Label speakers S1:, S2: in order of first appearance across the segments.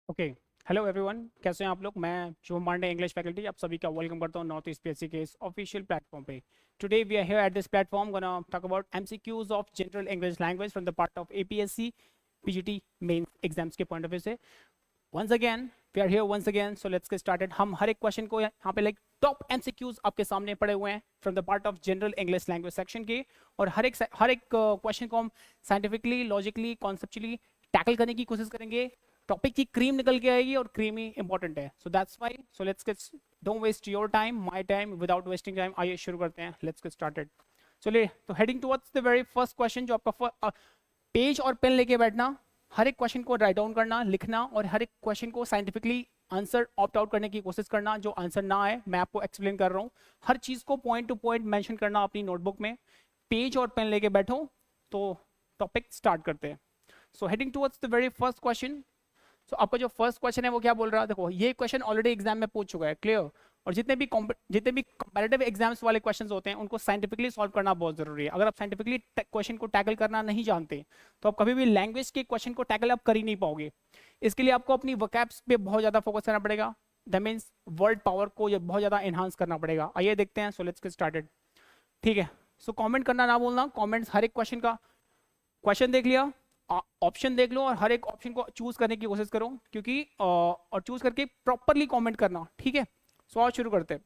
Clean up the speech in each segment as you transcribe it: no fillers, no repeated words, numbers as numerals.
S1: Okay. Hello everyone, कैसे हैं आप लोग। मैं शुभम पांडे, इंग्लिश फैकल्टी, आप सभी का वेलकम करता हूं नॉर्थ ईस्ट पीएससी के इस ऑफिशियल प्लेटफॉर्म पे। Today we are here at this platform gonna talk about MCQs of general English language from the part of APSC PGT main exams के point of view से। Once again we are here once again, so let's get started. हम हर एक question को यहाँ पे like top MCQs आपके सामने पड़े हुए हैं from the part of general English language section के, और हर एक क्वेश्चन को हम साइंटिफिकली, लॉजिकली, कॉन्सेप्चुअली टैकल करने की कोशिश करेंगे। टॉपिक की क्रीम निकल के आएगी और क्रीम ही इंपॉर्टेंट है, so that's why so let's get, don't waste your time, my time, without wasting time. आइए शुरू करते हैं, लेट्स गेट स्टार्टेड। चलिए, तो heading towards the very first question, जो आपका पेज और पेन लेके बैठना, हर एक क्वेश्चन को राइट डाउन करना, लिखना, और हर एक क्वेश्चन को साइंटिफिकली आंसर ऑप्ट आउट करने की कोशिश करना। जो आंसर ना आए, मैं आपको एक्सप्लेन कर रहा हूँ, हर चीज को पॉइंट टू पॉइंट मेंशन करना अपनी नोटबुक में। पेज और पेन लेके बैठो, तो टॉपिक स्टार्ट करते हैं। So heading towards the very first question. So आपका जो फर्स्ट क्वेश्चन है वो क्या बोल रहा है, देखो ये क्वेश्चन ऑलरेडी एग्जाम में पूछ चुका है, क्लियर। और जितने भी कंपैरेटिव एग्जाम्स वाले क्वेश्चंस होते हैं उनको साइंटिफिकली सॉल्व करना बहुत जरूरी है। अगर आप साइंटिफिकली क्वेश्चन को टैकल करना नहीं जानते, तो आप कभी भी लैंग्वेज के क्वेश्चन को टैकल आप कर ही नहीं पाओगे। इसके लिए आपको अपनी वोकैब्स पे बहुत ज्यादा फोकस करना पड़ेगा। दैट मीन्स वर्ड पावर को ये बहुत ज्यादा एनहांस करना पड़ेगा। आइए देखते हैं, सो लेट्स गेट स्टार्टेड। ठीक है, सो कमेंट करना ना भूलना। कमेंट्स हर एक क्वेश्चन का, क्वेश्चन देख लिया, ऑप्शन देख लो, और हर एक ऑप्शन को चूज करने की कोशिश करो, क्योंकि और चूज करके प्रॉपरली कमेंट करना, ठीक है। सो आज शुरू करते हैं।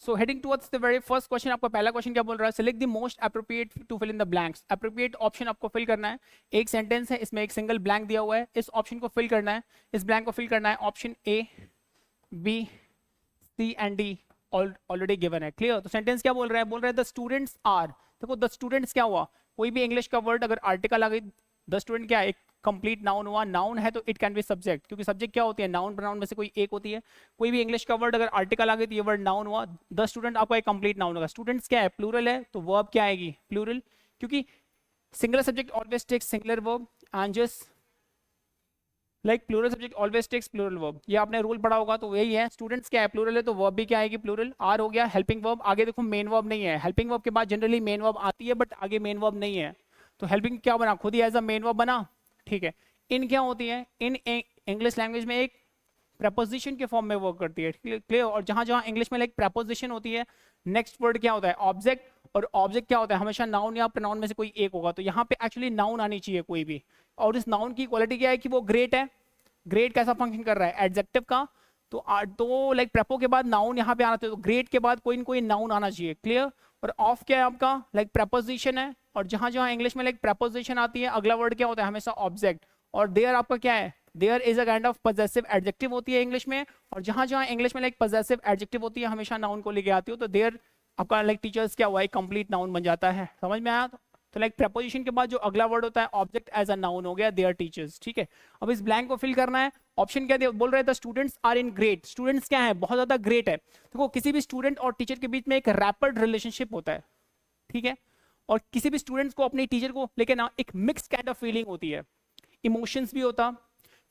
S1: So heading towards the very first question, आपका पहला क्वेश्चन क्या बोल रहा है, select the most appropriate to fill in the blanks. Appropriate option आपको फिल करना है। एक सेंटेंस है, इसमें एक सिंगल ब्लैंक दिया हुआ है, इस ऑप्शन को फिल करना है, इस ब्लैंक को फिल करना है। Option A, B, C and D already given है, क्लियर। तो सेंटेंस क्या बोल रहा है, बोल रहा है द स्टूडेंट्स आर। देखो द स्टूडेंट्स क्या हुआ, कोई भी इंग्लिश का वर्ड अगर आर्टिकल आ गई, द स्टूडेंट क्या है, एक कंप्लीट नाउन हुआ। नाउन है तो इट कैन बी सब्जेक्ट, क्योंकि सब्जेक्ट क्या होती है, नाउन प्रोनाउन में से कोई एक होती है। कोई भी इंग्लिश का वर्ड अगर आर्टिकल आ गई तो ये वर्ड नाउन हुआ। द स्टूडेंट आपका एक कंप्लीट नाउन होगा। स्टूडेंट्स क्या है, प्लूरल है, तो वर्ब क्या आएगी, प्लूरल, क्योंकि singular subject always takes singular verb and just like plural subject always takes plural verb. ये आपने रूल पढ़ा होगा, तो यही है। स्टूडेंट्स क्या है, प्लूरल है, तो वर्ब भी क्या आएगी, प्लूरल। आर हो गया हेल्पिंग वर्ब। आगे देखो मेन वर्ब नहीं है, हेल्पिंग वर्ब के बाद जनरली मेन वर्ब आती है, बट आगे मेन वर्ब नहीं है, तो हेल्पिंग क्या बना, खुद ही एज अ मेन वर्ब बना, ठीक है। इन क्या होती है, इन इंग्लिश लैंग्वेज में एक प्रपोजिशन के फॉर्म में वर्क करती है, क्लियर। और जहां जहां इंग्लिश में लाइक प्रपोजिशन होती है, नेक्स्ट वर्ड क्या होता है, ऑब्जेक्ट। और ऑब्जेक्ट क्या होता है, हमेशा नाउन या प्रोनाउन में से कोई एक होगा। तो यहाँ पे एक्चुअली नाउन आनी चाहिए कोई भी। और इस नाउन की क्वालिटी क्या है कि वो ग्रेट है। ग्रेट कैसा फंक्शन कर रहा है, एडजेक्टिव का। तो लाइक प्रेपो के बाद नाउन यहाँ पे आना चाहिए, तो ग्रेट के बाद कोई ना कोई नाउन आना चाहिए, क्लियर। और ऑफ क्या है आपका, लाइक प्रपोजिशन है। और जहां जहां इंग्लिश में लाइक प्रपोजिशन आती है, अगला वर्ड क्या होता है, हमेशा ऑब्जेक्ट। और देयर आपका क्या है, there is a kind of possessive adjective होती है इंग्लिश में। और जहां जहां इंग्लिश में लाइक पजेसिव एडजेक्टिव होती है, हमेशा नाउन को लेके आती हो, तो देयर आपका लाइक टीचर्स क्या हुआ, एक कंप्लीट नाउन बन जाता है। समझ में आया। तो लाइक प्रपोजिशन के बाद जो अगला वर्ड होता है ऑब्जेक्ट एज अ नाउन हो गया, देयर टीचर्स, ठीक है। अब इस ब्लैंक को फिल करना है। ऑप्शन क्या बोल रहे थे, students are in great. Students क्या है, बहुत ज्यादा ग्रेट है। देखो किसी भी स्टूडेंट और टीचर के बीच में एक रैपिड रिलेशनशिप होता है, ठीक है। और किसी भी स्टूडेंट्स को अपने टीचर को लेकर ना एक मिक्स काइंड ऑफ फीलिंग होती है। इमोशंस भी होता,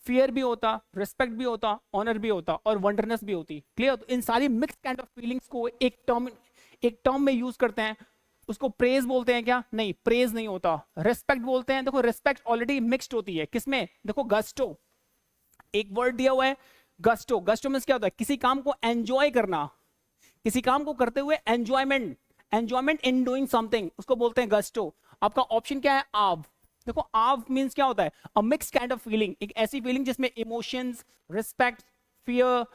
S1: फियर भी होता, रिस्पेक्ट भी होता, ऑनर भी होता, और वंडरनेस भी होती, क्लियर। तो इन सारी मिक्स काइंड ऑफ फीलिंग्स को एक टर्म में यूज करते हैं। उसको प्रेज बोलते हैं क्या, नहीं, प्रेज नहीं होता। रिस्पेक्ट बोलते हैं। देखो रिस्पेक्ट ऑलरेडी मिक्स्ड होती है, किसमें, देखो गस्टो, एक वर्ड दिया हुआ है गस्टो। गस्टो मींस क्या होता है, किसी काम को एंजॉय करना, किसी काम को करते हुए enjoyment, enjoyment in doing something, उसको बोलते हैं गस्टो। आपका ऑप्शन क्या है, आव। देखो आव मींस क्या होता है, अ मिक्स काइंड ऑफ फीलिंग, एक ऐसी फीलिंग जिसमें इमोशंस, रिस्पेक्ट, फियर,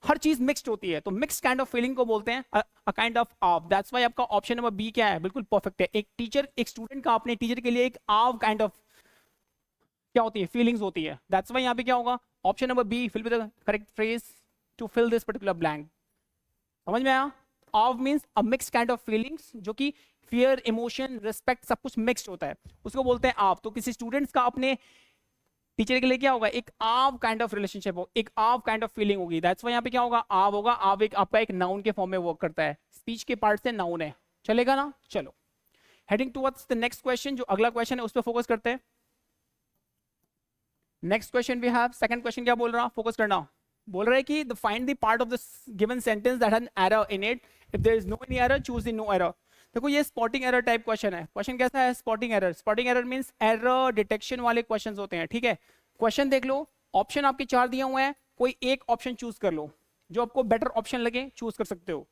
S1: हर चीज मिक्स्ड होती है। तो मिक्स काइंड ऑफ फीलिंग को बोलते हैं अ काइंड ऑफ आव। दैट्स व्हाई आपका ऑप्शन नंबर बी क्या है, बिल्कुल परफेक्ट है। एक टीचर, एक स्टूडेंट का अपने टीचर के लिए एक आव काइंड ऑफ क्या होती है, फीलिंग्स होती है। दैट्स व्हाई यहाँ पे क्या होगा, option number B fill with the correct phrase to fill this particular blank. समझ में आया। Of means a mix kind of feelings, जो कि फियर, इमोशन, रिस्पेक्ट सब कुछ मिक्स्ड होता है, उसको बोलते हैं आप। तो किसी स्टूडेंट्स का अपने टीचर के लिए क्या होगा, एक आव काइंड ऑफ रिलेशनशिप हो, एक आव काइंड ऑफ फीलिंग होगी। दैट्स व्हाई यहाँ पे क्या होगा, आव होगा। आव एक आपका एक नाउन के फॉर्म में वर्क करता है, स्पीच के पार्ट से नाउन है, चलेगा ना। चलो heading towards the next question, जो अगला क्वेश्चन है उस पर फोकस करते हैं। Next question we have, second question क्या बोल रहा, फोकस करना। बोल रहा है कि the find the part of the given sentence that has an error in it, if there is no any error choose the no error. देखो ये स्पॉटिंग एरर टाइप क्वेश्चन है। क्वेश्चन कैसा है, spotting error. Spotting error means error detection वाले questions होते हैं, ठीक है। क्वेश्चन देख लो, ऑप्शन आपके 4 दिए हुए हैं, कोई एक ऑप्शन चूज कर लो, जो आपको बेटर ऑप्शन लगे चूज कर सकते हो।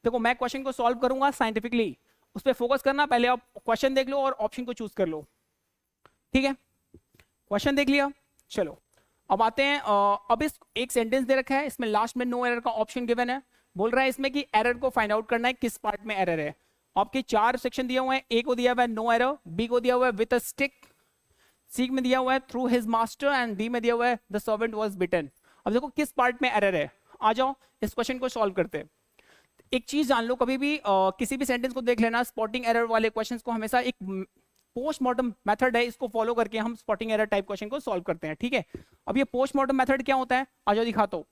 S1: देखो मैं क्वेश्चन को सॉल्व करूंगा साइंटिफिकली, उस पर फोकस करना, पहले आप क्वेश्चन देख लो और ऑप्शन को चूज कर लो, ठीक है। क्वेश्चन देख लिया, चलो अब आते हैं अब इस एक सेंटेंस दे रखा है, इसमें लास्ट में नो एरर का ऑप्शन गिवन है, बोल रहा है इसमें कि एरर को फाइंड आउट करना है, किस पार्ट में एरर है। आपके 4 सेक्शन दिए हुए हैं, ए को दिया हुआ है नो एरर, बी को दिया हुआ है विद अ स्टिक, सी में दिया हुआ है through his master, and D में दिया हुआ है द सर्वेंट वाज बिटन। अब देखो किस पार्ट में एरर है, आ जाओ इस क्वेश्चन को सॉल्व करते हैं। एक चीज जान लो, कभी भी किसी भी सेंटेंस को देख लेना, स्पॉटिंग एरर वाले क्वेश्चंस को हमेशा एक पोस्टमार्टम मेथड है, इसको फॉलो करके हम स्पॉटिंग एरर टाइप क्वेश्चन को सॉल्व करते हैं, ठीक है। अब ये पोस्टमार्टम मेथड क्या होता है, आ जाओ दिखाता हूं।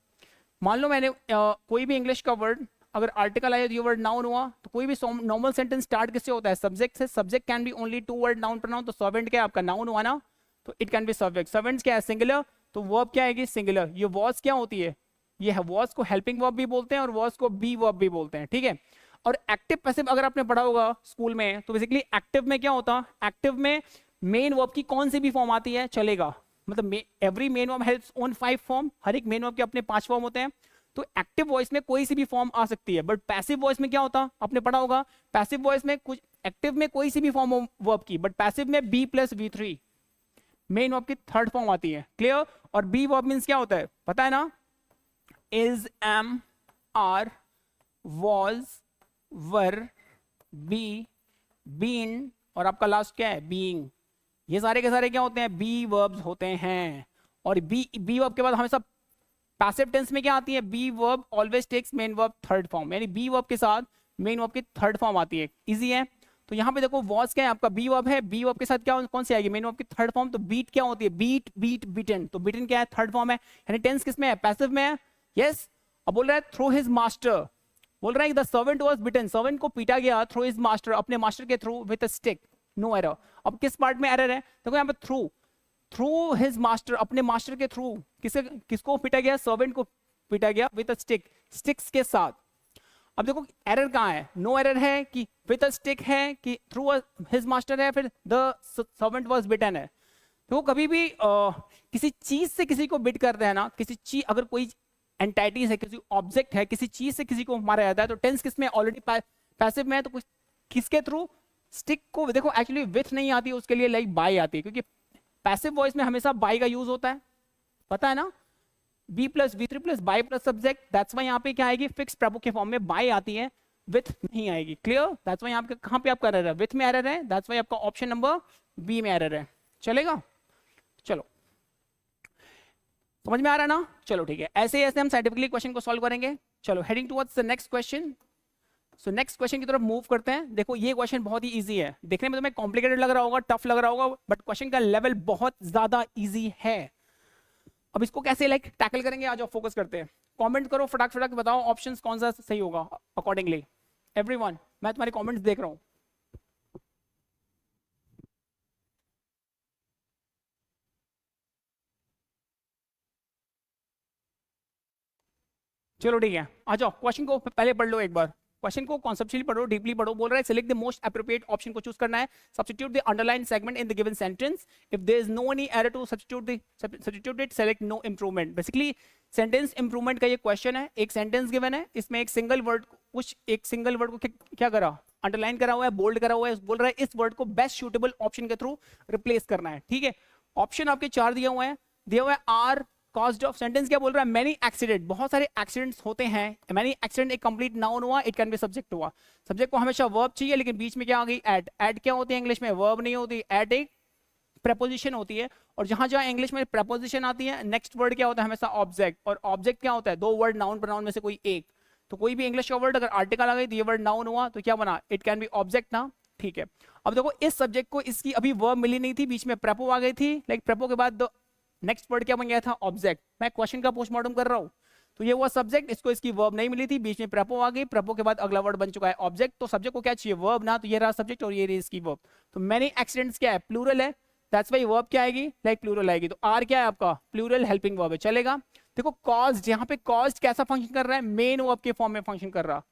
S1: मान लो मैंने कोई भी इंग्लिश का वर्ड, अगर आर्टिकल आया तो ये वर्ड नाउन हुआ, तो कोई भी नॉर्मल सेंटेंस स्टार्ट किससे होता है, सब्जेक्ट से। Subject can be only 2 word noun pronoun, तो सर्वेंट क्या है आपका नाउन हुआ ना, तो it can be subject. Servants क्या है सिंगुलर, तो वर्ब क्या आएगी सिंगुलर। ये वॉज क्या होती है, ये वॉज को हेल्पिंग वर्ब भी बोलते हैं और वॉज को बी वर्ब भी बोलते हैं, ठीक है। और एक्टिव पैसिव अगर आपने पढ़ा होगा स्कूल में, तो बेसिकली एक्टिव में क्या होता, एक्टिव में मेन वर्ब की कौन सी भी फॉर्म आती है चलेगा, मतलब every main verb has own 5 form, हर एक मेन वर्ब के अपने 5 फॉर्म होते हैं, तो एक्टिव वॉइस में कोई सी भी फॉर्म आ सकती है। बट पैसिव वॉइस में क्या होता, आपने पढ़ा होगा, पैसिव वॉइस में कुछ, एक्टिव में कोई सी भी फॉर्म वर्ब की, बट पैसिव में be plus V3 main verb की 3rd फॉर्म आती है, क्लियर। और बी वर्ब मीन्स क्या होता है पता है ना, is, am, are, was, were, be, been, और आपका लास्ट क्या है बीइंग। ये सारे के सारे क्या होते हैं, बी वर्ब्स होते हैं। और बी वर्ब के बाद हमेशा पैसिव टेंस में क्या आती है, be verb always takes main verb 3rd form, यानी बी वर्ब के साथ मेन वर्ब की 3rd फॉर्म आती है, इजी है। तो यहाँ पे देखो वॉज क्या है आपका बी वर्ब है, बी वर्ब के साथ क्या कौन सी आएगी, मेन वर्ब की 3rd फॉर्म। तो बीट क्या होती है, बीट, बीट, बीटन, तो बीटन क्या है 3rd फॉर्म है, यानी टेंस किसमें है, पैसिव में है, यस। अब बोल रहा है थ्रू हिज मास्टर, बोल रहा है the servant was beaten, servant को पीटा गया थ्रू हिज मास्टर, अपने मास्टर के through, with a stick, no error. अब किस पार्ट में एरर है, देखो यहाँ पे थ्रू, थ्रू हिज मास्टर, अपने मास्टर के थ्रू, किसको पीटा गया, सर्वेंट को पीटा गया विद अ स्टिक, स्टिक्स के साथ। अब देखो एरर कहाँ है, नो एरर है कि विद अ स्टिक है कि थ्रू हिज मास्टर है, फिर द सर्वेंट वाज बिटन है। तो कभी भी किसी चीज से किसी को बिट करते हैं ना, किसी चीज, अगर कोई एंटाइटीज है, किसी ऑब्जेक्ट है, किसी चीज से किसी को मारा जाता है, तो टेंस किसमें ऑलरेडी पैसिव में है, तो कुछ किसके थ्रू, स्टिक को। देखो एक्चुअली विथ नहीं आती है उसके लिए, लाइक बाय आती है, क्योंकि पैसिव वॉइस में हमेशा बाय का यूज होता है, पता है ना, be plus V3 plus by plus subject, that's why यहाँ पे क्या आएगी, फिक्स प्रैपो के फॉर्म में बाय आती है, विथ नहीं आएगी, क्लियर। दैट्स वाई यहाँ पे कहाँ पे आपका एरर है, विथ में एरर है, दैट्स वाई आपका ऑप्शन नंबर बी में एरर है, चलेगा। चलो समझ में आ रहा है ना, चलो ठीक है, ऐसे ऐसे हम साइंटिफिकली क्वेश्चन को सॉल्व करेंगे। चलो heading towards the next question. So next question की तरफ मूव करते हैं। देखो ये क्वेश्चन बहुत ही इजी है, देखने में तुम्हें कॉम्प्लिकेटेड लग रहा होगा, टफ लग रहा होगा, बट क्वेश्चन का लेवल बहुत ज्यादा इजी है। अब इसको कैसे लाइक टैकल करेंगे, आ जाओ फोकस करते हैं। कमेंट करो फटाक फटाक, बताओ ऑप्शंस कौन सा सही होगा अकॉर्डिंगली। एवरीवन मैं तुम्हारे कमेंट्स देख रहा हूँ। चलो ठीक है, आ जाओ क्वेश्चन को पहले पढ़ लो एक बार, क्वेश्चन को कॉन्सेप्चुअली पढ़ो, डीपली पढ़ो। बोल रहा है select the most appropriate option को चूज करना है, substitute the underline segment in the given sentence, if there is no any error to substitute it, select no improvement. Basically sentence improvement का ये क्वेश्चन है, एक सेंटेंस गिवन है, इसमें एक सिंगल वर्ड को क्या करा, अंडरलाइन करा हुआ है, बोल्ड करा हुआ है, बोल रहा है इस वर्ड को बेस्ट सूटेबल ऑप्शन के थ्रू रिप्लेस करना है, ठीक है। ऑप्शन आपके 4 दिए हुए हैं, दिया हुआ है आर कॉज्ड ऑफ, सेंटेंस क्या बोल रहा है, मेनी एक्सीडेंट, बहुत सारे एक्सीडेंट्स होते हैं, मेनी एक्सीडेंट एक कंप्लीट नाउन हुआ, इट कैन बी सब्जेक्ट हुआ, सब्जेक्ट को हमेशा वर्ब चाहिए, लेकिन बीच में क्या आ गई एड, एड क्या होती है इंग्लिश में, वर्ब नहीं होती, एड एक प्रेपोजिशन होती है, और जहां जहां इंग्लिश में प्रेपोजिशन आती है, नेक्स्ट वर्ड क्या होता है हमेशा ऑब्जेक्ट, और ऑब्जेक्ट क्या होता है 2 वर्ड नाउन प्रोनाउन में से कोई एक, तो कोई भी इंग्लिश का वर्ड अगर आर्टिकल आ गई तो ये वर्ड नाउन हुआ, तो क्या बना, इट कैन बी ऑब्जेक्ट ना, ठीक है। अब देखो इस सब्जेक्ट को इसकी अभी वर्ब मिली नहीं थी, बीच में प्रेपो आ गई थी, लाइक प्रेपो के बाद नेक्स्ट वर्ड क्या बन गया था, ऑब्जेक्ट। मैं क्वेश्चन का पोस्टमार्टम कर रहा हूँ, तो ये हुआ सब्जेक्ट, इसको इसकी वर्ब नहीं मिली थी, बीच में प्रेपो आ गई, प्रेपो के बाद अगला वर्ड बन चुका है ऑब्जेक्ट, तो सब्जेक्ट को क्या चाहिए, वर्ब ना, तो ये रहा सब्जेक्ट और ये रही इसकी वर्ब। तो मेनी एक्सीडेंट्स क्या है, प्लूरल है, दैट्स वाई वर्ब क्या आएगी, लाइक प्लूरल आएगी, तो आर क्या है आपका, प्लूरल हेल्पिंग वर्ब है, चलेगा। देखो कॉज्ड, यहाँ पे कॉज्ड कैसा फंक्शन कर रहा है, मेन वर्ब के फॉर्म में फंक्शन कर रहा,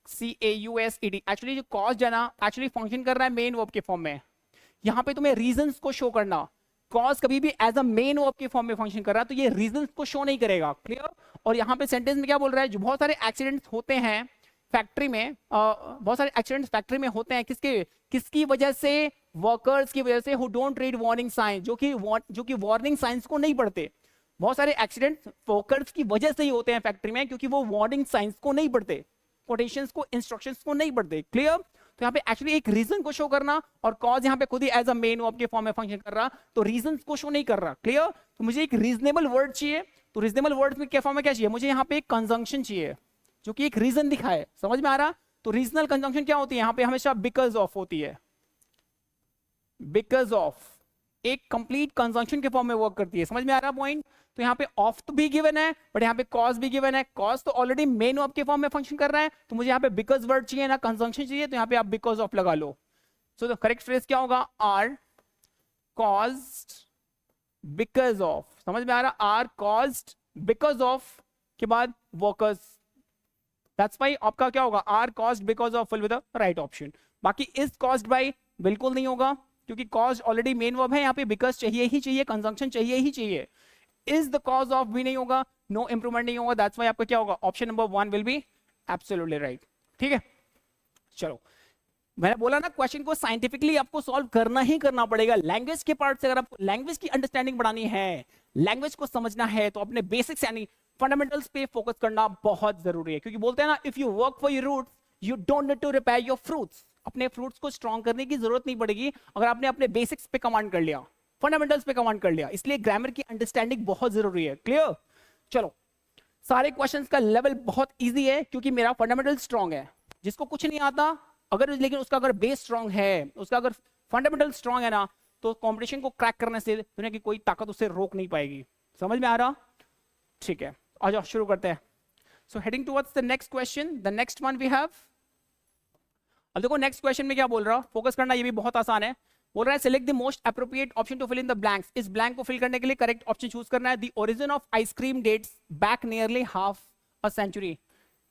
S1: CAUSED, एक्चुअली जो कॉज्ड है ना, एक्चुअली फंक्शन कर रहा है मेन वर्ब के फॉर्म में। यहाँ पे तुम्हें रीजंस को शो करना, कॉज कभी भी एज अ मेन वर्ब के फॉर्म में फंक्शन कर रहा है तो ये रीजन को शो नहीं करेगा, क्लियर। और यहाँ पे सेंटेंस में क्या बोल रहा है, जो बहुत सारे एक्सीडेंट्स होते हैं फैक्ट्री में, बहुत सारे एक्सीडेंट्स फैक्ट्री में होते हैं किसकी वजह से, वर्कर्स की वजह से who don't read warning sign, जो कि वार्निंग साइंस को नहीं पढ़ते। बहुत सारे एक्सीडेंट्स वर्कर्स की वजह से ही होते हैं फैक्ट्री में, क्योंकि वो वार्निंग साइंस को नहीं पढ़ते, कोटेशंस को, इंस्ट्रक्शंस को नहीं पढ़ते, क्लियर। तो यहाँ पे एक्चुअली एक रीजन को शो करना, और कॉज यहाँ पे खुद ही एज अ मेन वर्ब के फॉर्म में फंक्शन कर रहा, तो रीजन को शो नहीं कर रहा, क्लियर। तो मुझे एक रीजनेबल वर्ड चाहिए, तो रीजनेबल वर्ड में क्या फॉर्म में क्या चाहिए, मुझे यहाँ पे एक कंजंक्शन चाहिए जो कि एक रीजन दिखाए, समझ में आ रहा। तो रीजनल कंजंक्शन क्या होती है, यहाँ पे हमेशा बिकॉज ऑफ होती है, बिकॉज ऑफ एक कंप्लीट कंजंक्शन के फॉर्म में वर्क करती है, समझ में आ रहा पॉइंट। तो यहाँ पे ऑफ तो भी गिवन है, बट यहाँ पे कॉज भी गिवन है, कॉज तो ऑलरेडी मेन वर्ब के फॉर्म में फंक्शन कर रहा है, तो मुझे यहाँ पे बिकॉज वर्ड चाहिए ना कंजंक्शन चाहिए, तो यहाँ पे आप बिकॉज ऑफ लगा लो। सो द करेक्ट फ्रेज क्या होगा, आर कॉज्ड बिकॉज ऑफ, समझ में आ रहा, आर कॉज्ड बिकॉज ऑफ के बाद वर्कर्स, दैट्स व्हाई आपका क्या होगा, are caused because of will be the right option. बाकी इज कॉज्ड बाय बिल्कुल नहीं होगा, क्योंकि कॉज ऑलरेडी मेन वर्ब है, यहाँ पे बिकॉज चाहिए ही चाहिए, कंजंक्शन चाहिए ही चाहिए, इज द कॉज ऑफ भी नहीं होगा, नो इंप्रूवमेंट नहीं होगा, दैट्स व्हाई आपका क्या होगा, option number 1 will be absolutely right, ठीक है। चलो, मैंने बोला ना क्वेश्चन को साइंटिफिकली आपको सॉल्व करना ही करना पड़ेगा। लैंग्वेज के पार्ट से अगर आपको लैंग्वेज की अंडरस्टैंडिंग बढ़ानी है, लैंग्वेज को समझना है, तो अपने बेसिक्स यानी फंडामेंटल्स पे फोकस करना बहुत जरूरी है, क्योंकि बोलते हैं ना, if you work for your roots you don't need to repair your fruits. अपने फ्रूट्स को स्ट्रॉन्ग करने की जरूरत नहीं पड़ेगी अगर आपने अपने बेसिक्स पे कमांड कर लिया, फंडामेंटल्स पे कमांड कर लिया। इसलिए ग्रामर की अंडरस्टैंडिंग बहुत जरूरी है, क्लियर। चलो, सारे क्वेश्चंस का लेवल बहुत इजी है, क्योंकि मेरा फंडामेंटल स्ट्रॉन्ग है। जिसको कुछ नहीं आता अगर, लेकिन उसका अगर बेस स्ट्रॉन्ग है, उसका अगर फंडामेंटल स्ट्रॉन्ग है ना, तो कंपटीशन को क्रैक करने से दुनिया की कोई ताकत उसे रोक नहीं पाएगी, समझ में आ रहा, ठीक है। आ जाओ शुरू करते हैं। So heading towards the next question, the next one we have, अब देखो नेक्स्ट क्वेश्चन में क्या बोल रहा, फोकस करना ये भी बहुत आसान है। बोल रहा है select the most appropriate option to fill in the blanks. इस ब्लैंक को फिल करने के लिए करेक्ट ऑप्शन चूज करना है। The origin of ice cream dates back nearly half a century,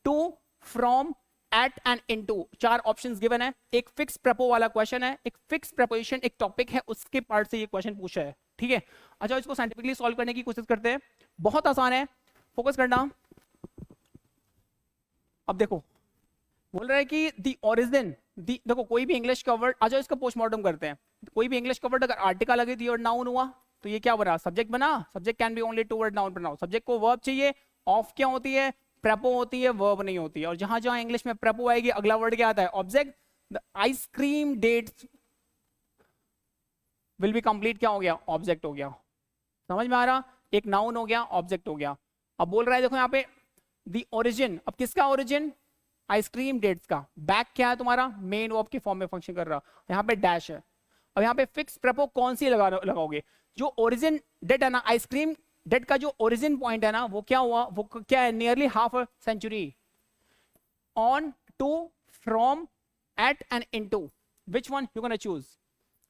S1: to, from, at and into. 4 options given है। एक fix प्रेपो वाला क्वेश्चन है, एक फिक्स प्रेपोजिशन एक टॉपिक है, उसके पार्ट से ये क्वेश्चन पूछा है, ठीक है। अच्छा, इसको साइंटिफिकली सॉल्व करने की कोशिश करते हैं, बहुत आसान है, फोकस करना। अब देखो बोल रहा है कि दी ओरिजिन, देखो कोई भी इंग्लिश का वर्ड, आ जाओ इसका पोस्टमार्टम करते हैं। कोई भी इंग्लिश का वर्ड अगर आर्टिकल लगे दी और नाउन हुआ तो ये क्या बना, सब्जेक्ट बना। Subject can be only 2 word noun pronoun. Subject को वर्ब चाहिए, ऑफ क्या होती है, प्रेपो होती है, वर्ब नहीं होती है। और जहां जहां इंग्लिश में प्रेपो आएगी अगला वर्ड क्या आता है, object. The ice cream dates will be complete, क्या हो गया, ऑब्जेक्ट हो गया, समझ में आ रहा, एक नाउन हो गया, ऑब्जेक्ट हो गया। अब बोल रहा है देखो यहाँ पे दी ओरिजिन, अब किसका ओरिजिन, आइसक्रीम डेट्स का। बैक क्या है तुम्हारा, मेन वर्ब के फॉर्म में फंक्शन कर रहा, यहाँ पे डैश है। अब यहाँ पे फिक्स प्रेपो कौन सी लगाओगे, जो ओरिजिन डेट है ना, आइसक्रीम डेट का जो ओरिजिन पॉइंट है ना, वो क्या हुआ, वो क्या है, nearly half a century. On, to, from, at and into, which one you gonna choose.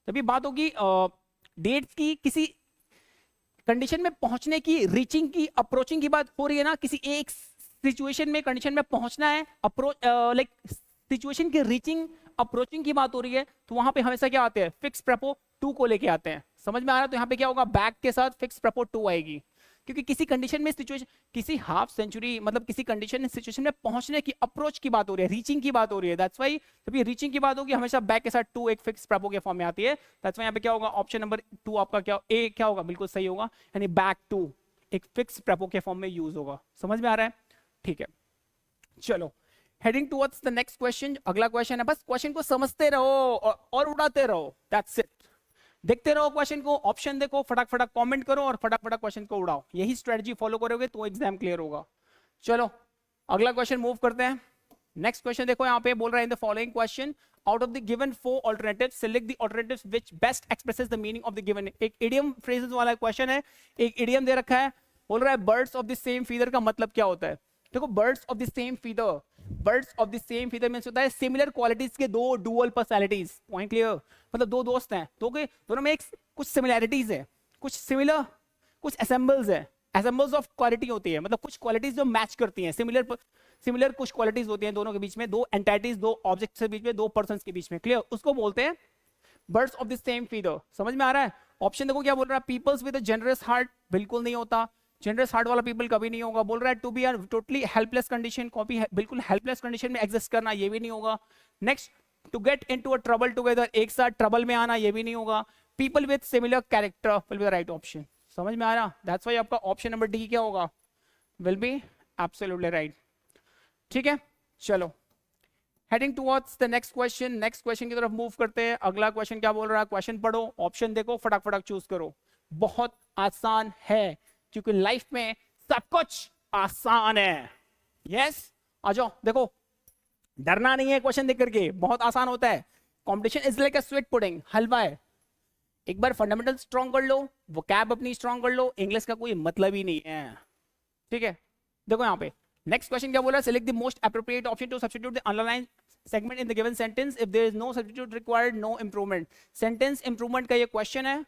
S1: तभी बात होगी डेट्स की, किसी कंडीशन में पहुंचने की, रीचिंग की, अप्रोचिंग की बात हो रही है ना, किसी एक सिचुएशन में, कंडीशन में पहुंचना है, अप्रोच लाइक सिचुएशन की रीचिंग अप्रोचिंग की बात हो रही है, तो वहां पे हमेशा क्या आते हैं, फिक्स प्रेपो टू को लेके आते हैं, समझ में आ रहा है। तो यहाँ पे क्या होगा, बैक के साथ फिक्स प्रेपो टू आएगी, क्योंकि किसी कंडीशन में, सिचुएशन, किसी हाफ सेंचुरी मतलब किसी कंडीशन सिचुएशन में पहुंचने की, अप्रोच की बात हो रही है, रीचिंग की बात हो रही है। दैट्स व्हाई जब ये रीचिंग की बात होगी हमेशा बैक के साथ टू एक फिक्स प्रेपो के फॉर्म में आती है। दैट्स व्हाई यहाँ पे क्या होगा, ऑप्शन नंबर 2 आपका क्या, ए क्या होगा, बिल्कुल सही होगा, यानी बैक टू एक फिक्स प्रेपो के फॉर्म में यूज होगा, समझ में आ रहा है, ठीक है। चलो, heading towards the next question, अगला क्वेश्चन है, बस क्वेश्चन को समझते रहो और उड़ाते रहो, दैट्स इट। देखते रहो क्वेश्चन को, ऑप्शन देखो, फटाक फटाक कमेंट करो और फटाक फटाक क्वेश्चन को उड़ाओ। यही स्ट्रेटजी फॉलो करोगे तो एग्जाम क्लियर होगा। चलो अगला क्वेश्चन मूव करते हैं। नेक्स्ट क्वेश्चन देखो, यहाँ पे बोल रहा है इन the following question out of the given 4 alternatives select the alternatives which best expresses the meaning of the given. एक इडियम फ्रेजेस वाला क्वेश्चन है, एक इडियम दे रखा है, बोल रहा है birds of the same feather का मतलब क्या होता है। देखो birds of the same feather, birds of the same feather means होता है सिमिलर क्वालिटीज के दो डुअल पर्सनालिटीज, पॉइंट क्लियर। मतलब दो दोस्त हैं, दोनों में एक कुछ सिमिलैरिटीज है, कुछ सिमिलर, कुछ असेंबल्स है, असेंबल्स ऑफ क्वालिटी होती है, मतलब कुछ क्वालिटीज जो मैच करती हैं, सिमिलर कुछ क्वालिटीज होती हैं दोनों के बीच में, दो एंटाइटीज, दो ऑब्जेक्ट्स के बीच में, दो पर्सन्स के बीच में, क्लियर, उसको बोलते हैं birds of the same feather, समझ में आ रहा है। ऑप्शन देखो क्या बोल रहा है, peoples with a generous heart, बिल्कुल नहीं होता, जनरस हार्ट वाला पीपल कभी नहीं होगा। बोल रहा है to be totally helpless condition, copy बिल्कुल हेल्पलेस कंडीशन में एग्जिस्ट करना, ये भी नहीं होगा। Next, to get into a trouble together, एक साथ ट्रबल में आना, ये भी नहीं होगा। People with similar character will be the right option. समझ में आ रहा? दैट्स व्हाई आपका ऑप्शन नंबर डी क्या होगा, विल बी एब्सोल्युटली राइट। ठीक है, चलो heading towards the next question, next question की तरफ मूव करते हैं। अगला क्वेश्चन क्या बोल रहा है, क्वेश्चन पढ़ो, ऑप्शन देखो, फटाक फटाक चूज करो। बहुत आसान है, क्योंकि लाइफ में सब कुछ आसान है। यस, आ जाओ, देखो डरना नहीं है क्वेश्चन देख करके, बहुत आसान होता है। Competition is like a sweet pudding, halwa है। एक बार फंडामेंटल स्ट्रॉन्ग कर लो, वो कैब अपनी स्ट्रॉन्ग कर लो, इंग्लिश का कोई मतलब ही नहीं है। ठीक है, देखो यहाँ पे नेक्स्ट क्वेश्चन क्या बोला, select the most appropriate option to substitute the underline segment in the given sentence if there is no substitute required, no improvement. Sentence improvement का ये क्वेश्चन है।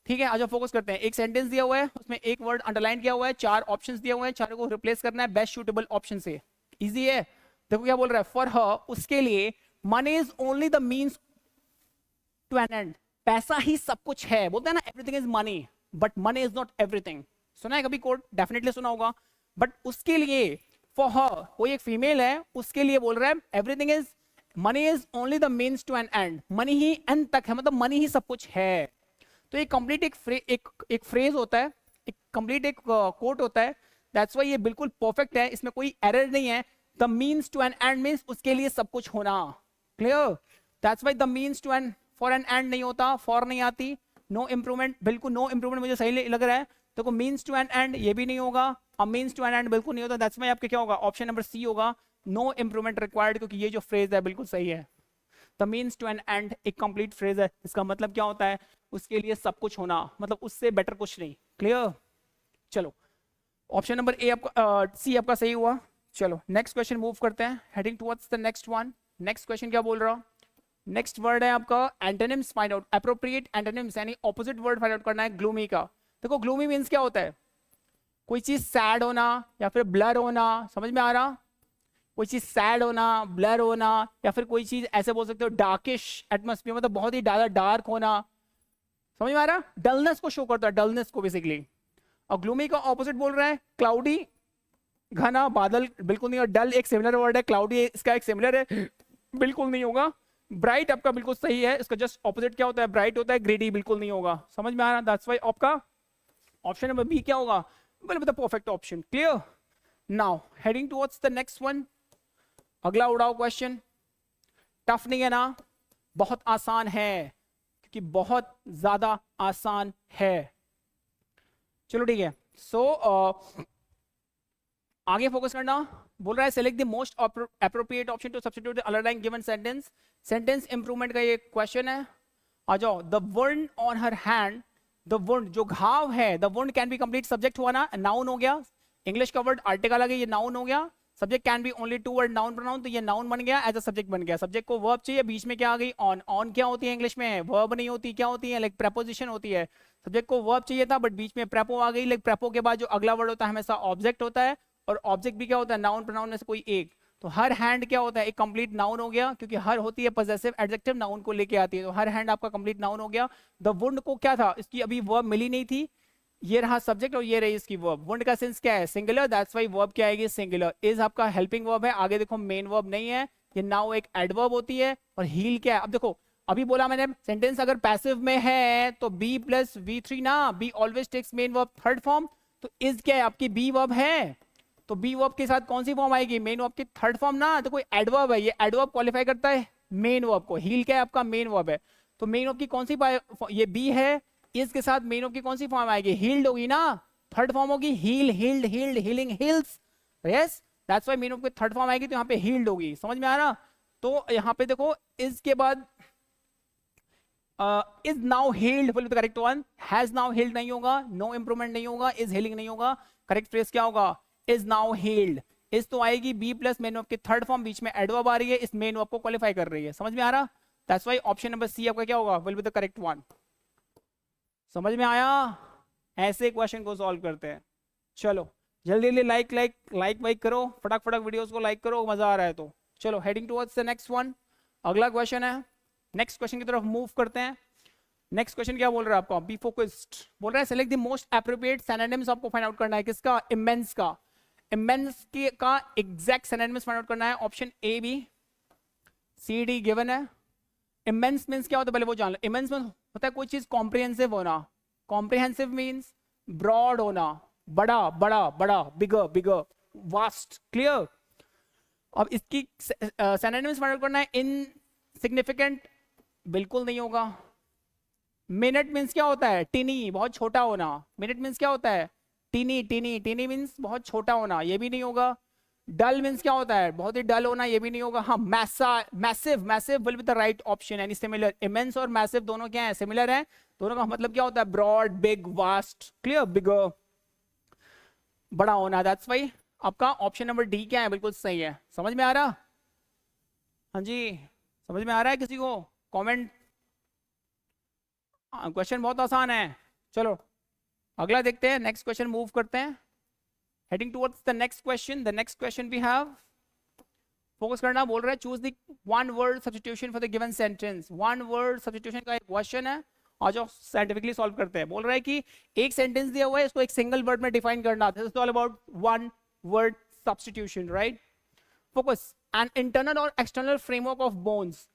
S1: ठीक है, आज फोकस करते हैं। एक सेंटेंस दिया हुआ है, उसमें एक वर्ड अंडरलाइन किया हुआ है, चार ऑप्शंस दिए हुए हैं, चारों को रिप्लेस करना है बेस्ट सूटेबल ऑप्शन से। इजी है। देखो क्या बोल रहा है, फॉर हर, उसके लिए, money is only the means to an end, पैसा ही सब कुछ है। बोलते हैं ना, everything is money but money is not everything. सुना है कभी कोड? डेफिनेटली सुना होगा। बट उसके लिए, फॉर हर, कोई एक फीमेल है, उसके लिए बोल रहा है everything is, money is only the means to an end, money ही एंड तक है, मतलब मनी ही सब कुछ है। तो ये कंप्लीट एक फ्रेज होता है, एक कंप्लीट एक कोट होता है। दैट्स व्हाई ये बिल्कुल परफेक्ट है, इसमें कोई एरर नहीं है। The means to an end means उसके लिए सब कुछ होना। Clear? That's why the means to an, for an end नहीं होता, फॉर नहीं आती। नो इंप्रूवमेंट, बिल्कुल नो इंप्रूवमेंट मुझे सही लग रहा है। देखो मीन्स टू एन एंड ये भी नहीं होगा, अब मीन्स टू एन एंड बिल्कुल नहीं होता। दैट्स व्हाई आपके क्या होगा, ऑप्शन नंबर सी होगा, नो इंप्रूवमेंट रिक्वायर्ड, क्योंकि ये जो फ्रेज है बिल्कुल सही है। The means to an end एक कंप्लीट फ्रेज है, इसका मतलब क्या होता है, उसके लिए सब कुछ होना, मतलब उससे बेटर कुछ नहीं। क्लियर? चलो, ऑप्शन नंबर ए आपका सी आपका सही हुआ। चलो नेक्स्ट क्वेश्चन मूव करते हैं, heading towards the next one. Next question क्या बोल रहा, नेक्स्ट वर्ड है आपका antonyms find out, appropriate antonyms यानी ऑपोजिट वर्ड फाइंड आउट करना है ग्लूमी का। देखो ग्लूमी मीन्स क्या होता है, कोई चीज सैड होना या फिर ब्लर होना, समझ में आ रहा? कोई चीज सैड होना, ब्लर होना, या फिर कोई चीज ऐसे बोल सकते हो डार्किश एटमॉस्फेयर, मतलब बहुत ही ज्यादा डार्क होना। समझ में आ रहा? डलनेस को शो करता है, डलनेस को बेसिकली। और ग्लूमी का ऑपोजिट बोल रहा है क्लाउडी, घना बादल, बिल्कुल नहीं। और डल एक सिमिलर वर्ड है, क्लाउडी इसका एक सिमिलर है, बिल्कुल नहीं होगा। ब्राइट आपका बिल्कुल सही है, इसका जस्ट ऑपोजिट क्या होता है, ब्राइट होता है, ग्रेडी, बिल्कुल नहीं होगा। समझ में आ रहा? दैट्स व्हाई आपका ऑप्शन नंबर बी क्या होगा, will be the perfect option. Clear? Now heading towards the next one, अगला उड़ाओ क्वेश्चन। टफ नहीं है ना, बहुत आसान है, क्योंकि बहुत ज्यादा आसान है। चलो ठीक है, सो आगे फोकस करना। बोल रहा है select the most appropriate option to substitute the underlying given sentence. Sentence improvement का ये क्वेश्चन है। आ जाओ, the wound on her hand, the wound जो घाव है, the wound can be complete subject हुआ ना, नाउन हो गया। इंग्लिश का वर्ड आर्टिकल आ गया, ये नाउन हो गया। Subject can be only two word noun pronoun, तो ये नाउन बन गया, एज अ सब्जेक्ट बन गया। सब्जेक्ट को वर्ब चाहिए, बीच में क्या आ गई, ऑन। ऑन क्या होती है इंग्लिश में, वर्ब नहीं होती, क्या होती है, लाइक प्रेपोजिशन होती है। सब्जेक्ट को वर्ब चाहिए था, बट बीच में प्रेपो आ गई, लाइक प्रेपो के बाद जो अगला वर्ड होता है हमेशा ऑब्जेक्ट होता है, और ऑब्जेक्ट भी क्या होता है, नाउन प्रोनाउन में से कोई एक। तो हर हैंड क्या होता है, एक कंप्लीट नाउन हो गया, क्योंकि हर होती है पजेसिव एडजेक्टिव, नाउन को लेके आती है, तो हर हैंड आपका कंप्लीट नाउन हो गया। द वुंड को क्या था, इसकी अभी वर्ब मिली नहीं थी, ये रहा सब्जेक्ट और ये रही इसकी वर्ब। वुंड का सेंस क्या है, सिंगुलर, दैट्स व्हाई वर्ब क्या आएगी, सिंगुलर। इज आपका हेल्पिंग वर्ब है, आगे देखो मेन वर्ब नहीं है, ये नाउ एक एडवर्ब होती है। और हील क्या है, अब देखो अभी बोला मैंने, सेंटेंस अगर पैसिव में है तो बी प्लस V3 ना, be always takes main verb third form. तो इज क्या है, आपकी बी वर्ब है, तो बी वर्ब के साथ कौन सी फॉर्म आएगी, मेन वर्ब की थर्ड फॉर्म ना। तो कोई एडवर्ब है, ये एडवर्ब क्वालिफाई करता है मेन वर्ब को। हील क्या है आपका, मेन वर्ब है, तो मेन वर्ब की कौन सी, ये बी है, इसके साथ मेन वर्ब की कौन सी फॉर्म आएगी, हील्ड होगी ना, थर्ड फॉर्म होगी, heal, healed, healed, healing, heals. Yes, that's why main verb की थर्ड फॉर्म आएगी, तो यहाँ पे हील्ड होगी। समझ में आ रहा? तो यहाँ पे देखो इसके बाद is now healed will be the correct one. Has now healed नहीं होगा, नो इंप्रूवमेंट नहीं होगा, इज हीलिंग नहीं होगा। करेक्ट फ्रेज क्या होगा, इज नाउ हील्ड। इज तो आएगी बी प्लस मेन वर्ब की थर्ड फॉर्म, बीच में एडवर्ब आ रही है, इस मेन वर्ब को क्वालिफाई कर रही है। समझ में आ रहा? That's why option number C आपका क्या होगा, will be the correct one. समझ में आया? ऐसे क्वेश्चन को सॉल्व करते हैं। चलो जल्दी जल्दी लाइक करो, फटाक फटाक वीडियोस को लाइक करो, मजा आ रहा है तो। चलो heading towards the next one, अगला क्वेश्चन है। नेक्स्ट क्वेश्चन की तरफ मूव करते हैं। नेक्स्ट क्वेश्चन क्या बोल रहा है आपको, बी फोकस्ड बोल रहा है select the most appropriate synonyms आपको फाइंड आउट करना है, किसका, इमेंस का। इमेंस का एग्जैक्ट सिनोनिम्स फाइंड आउट करना है, option A B C D given है। इमेंस मींस क्या होता है पहले वो जान लो। इमेंस मींस होता है कोई चीज कॉम्प्रिहेंसिव होना, कॉम्प्रिहेंसिव मींस ब्रॉड होना, बड़ा बड़ा बड़ा, बिगर बिगर, वास्ट, क्लियर। अब इसकी सिनोनिम्स फाइंड आउट करना है। इनसिग्निफिकेंट बिल्कुल नहीं होगा। मिनट मीन्स क्या होता है, टिनी, बहुत छोटा होना। मिनट मीन्स क्या होता है, टिनी टिनी, टिनी मीन्स बहुत छोटा होना, ये भी नहीं होगा। डल मीन्स क्या होता है, बहुत ही डल होना, ये भी नहीं होगा। हाँ, मैसा, massive, massive will be the right option, यानी सिमिलर। इमेंस और मैसिव दोनों क्या है, सिमिलर है। दोनों का मतलब क्या होता है, ब्रॉड, बिग, वास्ट, क्लियर, बिगर, बड़ा होना। दैट्स व्हाई आपका ऑप्शन नंबर डी क्या है, बिल्कुल सही है। समझ में आ रहा, हाँ जी, समझ में आ रहा है किसी को, कमेंट। क्वेश्चन बहुत आसान है। चलो अगला देखते हैं, नेक्स्ट क्वेश्चन मूव करते हैं। Heading towards the next question. The next question we have, focus करना बोल रहा है, choose the one word substitution for the given sentence. One word substitution का एक क्वेश्चन है, और जो साइंटिफिकली सॉल्व करते हैं। बोल रहा है कि एक सेंटेंस दिया हुआ है, इसको एक सिंगल वर्ड में डिफाइन करना। This is all about one word substitution, right. Focus, an internal और external framework of bones.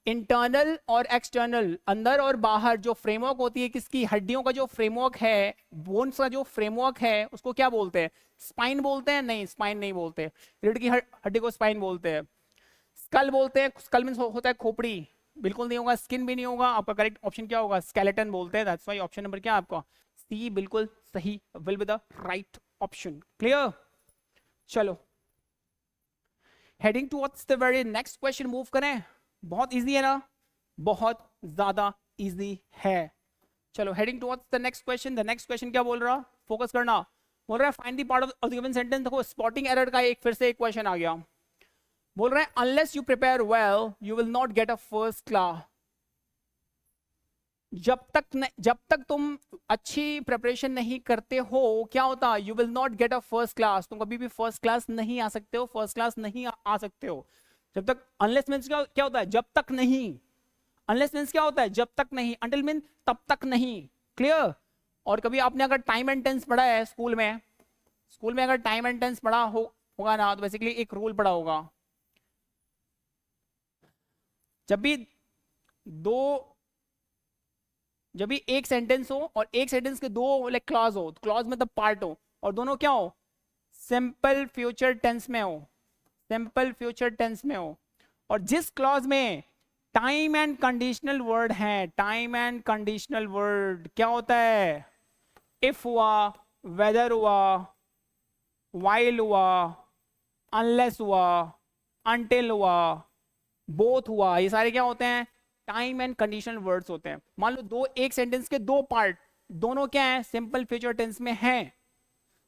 S1: Internal और एक्सटर्नल, अंदर और बाहर जो फ्रेमवर्क होती है किसकी, हड्डियों का जो फ्रेमवर्क है, बोन्स का जो फ्रेमवर्क है, उसको क्या बोलते हैं, स्पाइन बोलते हैं? नहीं, स्पाइन नहीं बोलते। रीढ़ की हड्डी को स्पाइन बोलते हैं। स्कल बोलते हैं, स्कल मींस होता है खोपड़ी, बिल्कुल नहीं होगा। स्किन भी नहीं होगा। आपका करेक्ट ऑप्शन क्या होगा, स्केलेटन बोलते हैं। दैट्स व्हाई ऑप्शन नंबर क्या है आपका, सी, बिल्कुल सही, will be the right option, clear. चलो heading towards the very next question move करें। बहुत इजी है ना, बहुत ज्यादा इजी है। चलो heading towards the next question. The next question क्या बोल रहा, फोकस करना, बोल रहा है find the part of the given sentence. देखो स्पॉटिंग एरर का एक फिर से एक क्वेश्चन आ गया। बोल रहा है unless you prepare well you will not get a first class. जब तक तुम अच्छी प्रिपरेशन नहीं करते हो, क्या होता, you will not get a first class. तुम कभी भी फर्स्ट क्लास नहीं आ सकते हो, फर्स्ट क्लास नहीं आ सकते हो जब तक। अनलेस मींस क्या होता है, जब तक नहीं। अनलेस मींस क्या होता है, जब तक नहीं। अंटिल मीन तब तक नहीं, क्लियर। और कभी आपने अगर टाइम एंड टेंस पढ़ा है स्कूल में अगर टाइम एंड टेंस पढ़ा होगा ना, तो बेसिकली एक रूल पढ़ा होगा, जब भी एक सेंटेंस हो और एक सेंटेंस के दो लाइक क्लॉज हो, क्लॉज मतलब पार्ट हो, और दोनों क्या हो, सिंपल फ्यूचर टेंस में हो, सिंपल फ्यूचर टेंस में हो। और जिस क्लॉज में टाइम एंड कंडीशनल वर्ड है, टाइम एंड कंडीशनल वर्ड क्या होता है, इफ हुआ, वेदर हुआ, वाइल हुआ, अनलेस हुआ, अनटिल हुआ, बोथ हुआ, ये सारे क्या होते हैं, टाइम एंड कंडीशनल वर्ड्स होते हैं। मान लो एक सेंटेंस के दो पार्ट, दोनों क्या है, सिंपल फ्यूचर टेंस में हैं,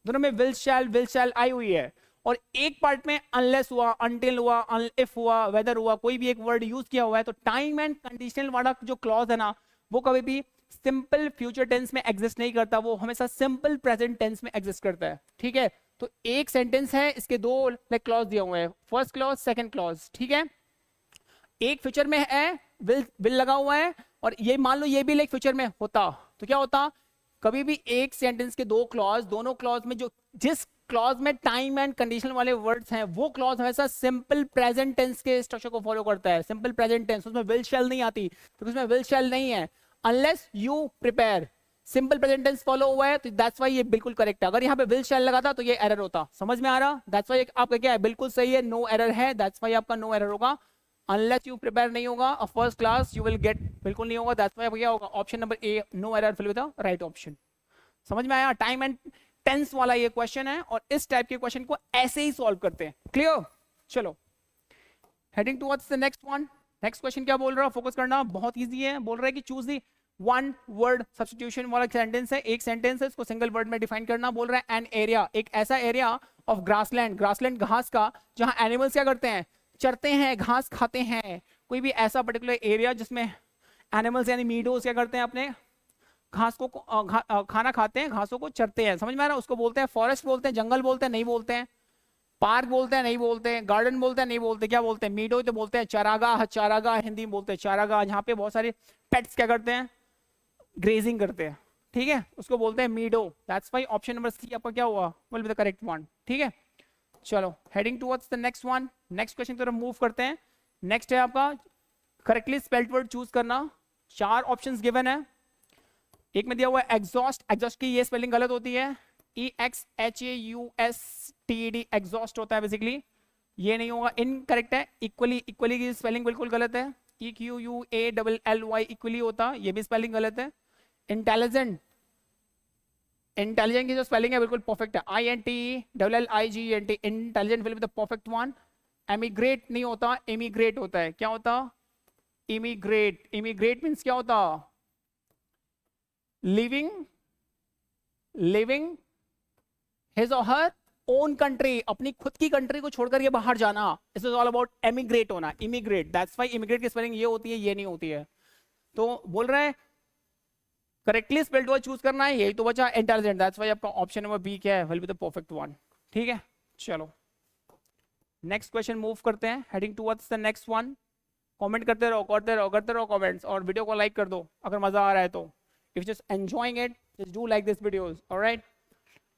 S1: दोनों में विल शैल आई हुई है, और एक पार्ट में अनलेस हुआ, अनटिल हुआ, इफ हुआ, वेदर हुआ, कोई भी एक वर्ड यूज किया हुआ है। तो टाइम एंड कंडीशनल वाला जो क्लॉज है ना, वो कभी भी सिंपल फ्यूचर टेंस में एग्जिस्ट नहीं करता, वो हमेशा सिंपल प्रेजेंट टेंस में एग्जिस्ट करता है, ठीक है। तो एक सेंटेंस है, इसके दो क्लॉज दिए हुए हैं, फर्स्ट क्लॉज, सेकंड क्लॉज, ठीक है। एक फ्यूचर में है, विल लगा हुआ है, और ये मान लो ये भी लाइक फ्यूचर में होता, तो क्या होता, कभी भी एक सेंटेंस के दो क्लॉज, दोनों क्लॉज में जो जिस क्लॉज में टाइम एंड कंडीशनल वाले वर्ड्स हैं, वो क्लॉज हमेशा सिंपल प्रेजेंट टेंस के स्ट्रक्चर को फॉलो करता है। सिंपल प्रेजेंट टेंस, उसमें विल शैल नहीं आती, तो उसमें विल शैल नहीं है। Unless you prepare, simple present tense follow हुआ है, तो दैट्स व्हाई ये बिल्कुल करेक्ट है। अगर यहाँ पे विल शैल लगा था तो ये एरर होता। समझ में आ रहा, दैट्स व्हाई आपका क्या है, बिल्कुल सही है, नो एरर है, दैट्स व्हाई आपका नो एरर होगा। अनलेस यू प्रिपेयर नहीं होगा, a first class you will get, बिल्कुल नहीं होगा, दैट्स व्हाई क्या होगा, option number A, no error will be the right option. समझ में आया, टाइम एंड टेंस वाला ये क्वेश्चन है, और इस टाइप के क्वेश्चन को ऐसे ही सॉल्व करते हैं, क्लियर। चलो heading towards the next one. Next question क्या बोल रहा है, फोकस करना, बहुत इजी है। बोल रहा है कि चूज दी वन वर्ड सब्स्टिट्यूशन वाला सेंटेंस है, एक सेंटेंस है, इसको सिंगल वर्ड में डिफाइन करना। बोल रहा है एन एरिया, एक ऐसा एरिया ऑफ ग्रासलैंड, ग्रासलैंड घास का, जहां एनिमल्स क्या करते हैं, चरते हैं, घास खाते हैं। कोई भी ऐसा पर्टिकुलर एरिया जिसमें एनिमल्स यानी मीडोज क्या करते हैं, अपने घास को खाना खाते हैं, घासों को चरते हैं। समझ में आ रहा है, उसको बोलते हैं फॉरेस्ट, बोलते हैं जंगल, बोलते हैं नहीं बोलते हैं, पार्क बोलते हैं नहीं बोलते हैं, गार्डन बोलते हैं नहीं बोलते, क्या बोलते हैं, मीडो तो बोलते हैं, चारागाह, चारागाह हिंदी में बोलते हैं चारागाह, जहाँ पे बहुत सारे पेट्स क्या करते हैं, ग्रेजिंग करते हैं, ठीक है, उसको बोलते हैं meadow. That's why option number C आपका क्या हुआ, will be the correct one, ठीक है। चलो heading towards the next one, next question की तरफ मूव करते हैं। नेक्स्ट है आपका करेक्टली स्पेल्ड वर्ड चूज करना। 4 ऑप्शंस गिवन है। एक में दिया हुआ है एग्जॉस्ट, एग्जॉस्ट की ये स्पेलिंग गलत होती है, EXHAUSTED एग्जॉस्ट होता है बेसिकली, ये नहीं होगा, इनकरेक्ट है। इक्वली, इक्वली की स्पेलिंग बिल्कुल गलत है, EQUALLY इक्वली होता, ये भी स्पेलिंग गलत है। इंटेलिजेंट, इंटेलिजेंट की जो स्पेलिंग है बिल्कुल परफेक्ट है, INTELLIGENT, intelligent will be the perfect one. Emigrate नहीं होता, इमिग्रेट होता है, क्या होता, इमिग्रेट। इमिग्रेट मीन्स क्या होता, लिविंग, लिविंग हिज और हर ओन कंट्री, अपनी खुद की कंट्री को छोड़कर ये बाहर जाना, इट इज ऑल अबाउट एमिग्रेट होना, इमिग्रेट। दैट्स व्हाई इमिग्रेट की स्पेलिंग ये होती है, ये नहीं होती है। तो बोल रहे हैं करेक्टली स्पेल्ड वर्ड चूज करना है, यही तो बचा इंटेलिजेंट। दैट्स व्हाई आपका ऑप्शन नंबर बी क्या है, will be the perfect one, ठीक है। चलो नेक्स्ट क्वेश्चन मूव करते हैं, heading towards the next one. Comment करते रहो, करते रहो, करते रहो कमेंट्स, और वीडियो को लाइक कर दो अगर मजा आ रहा है तो। If just enjoying it, just do like this videos, alright.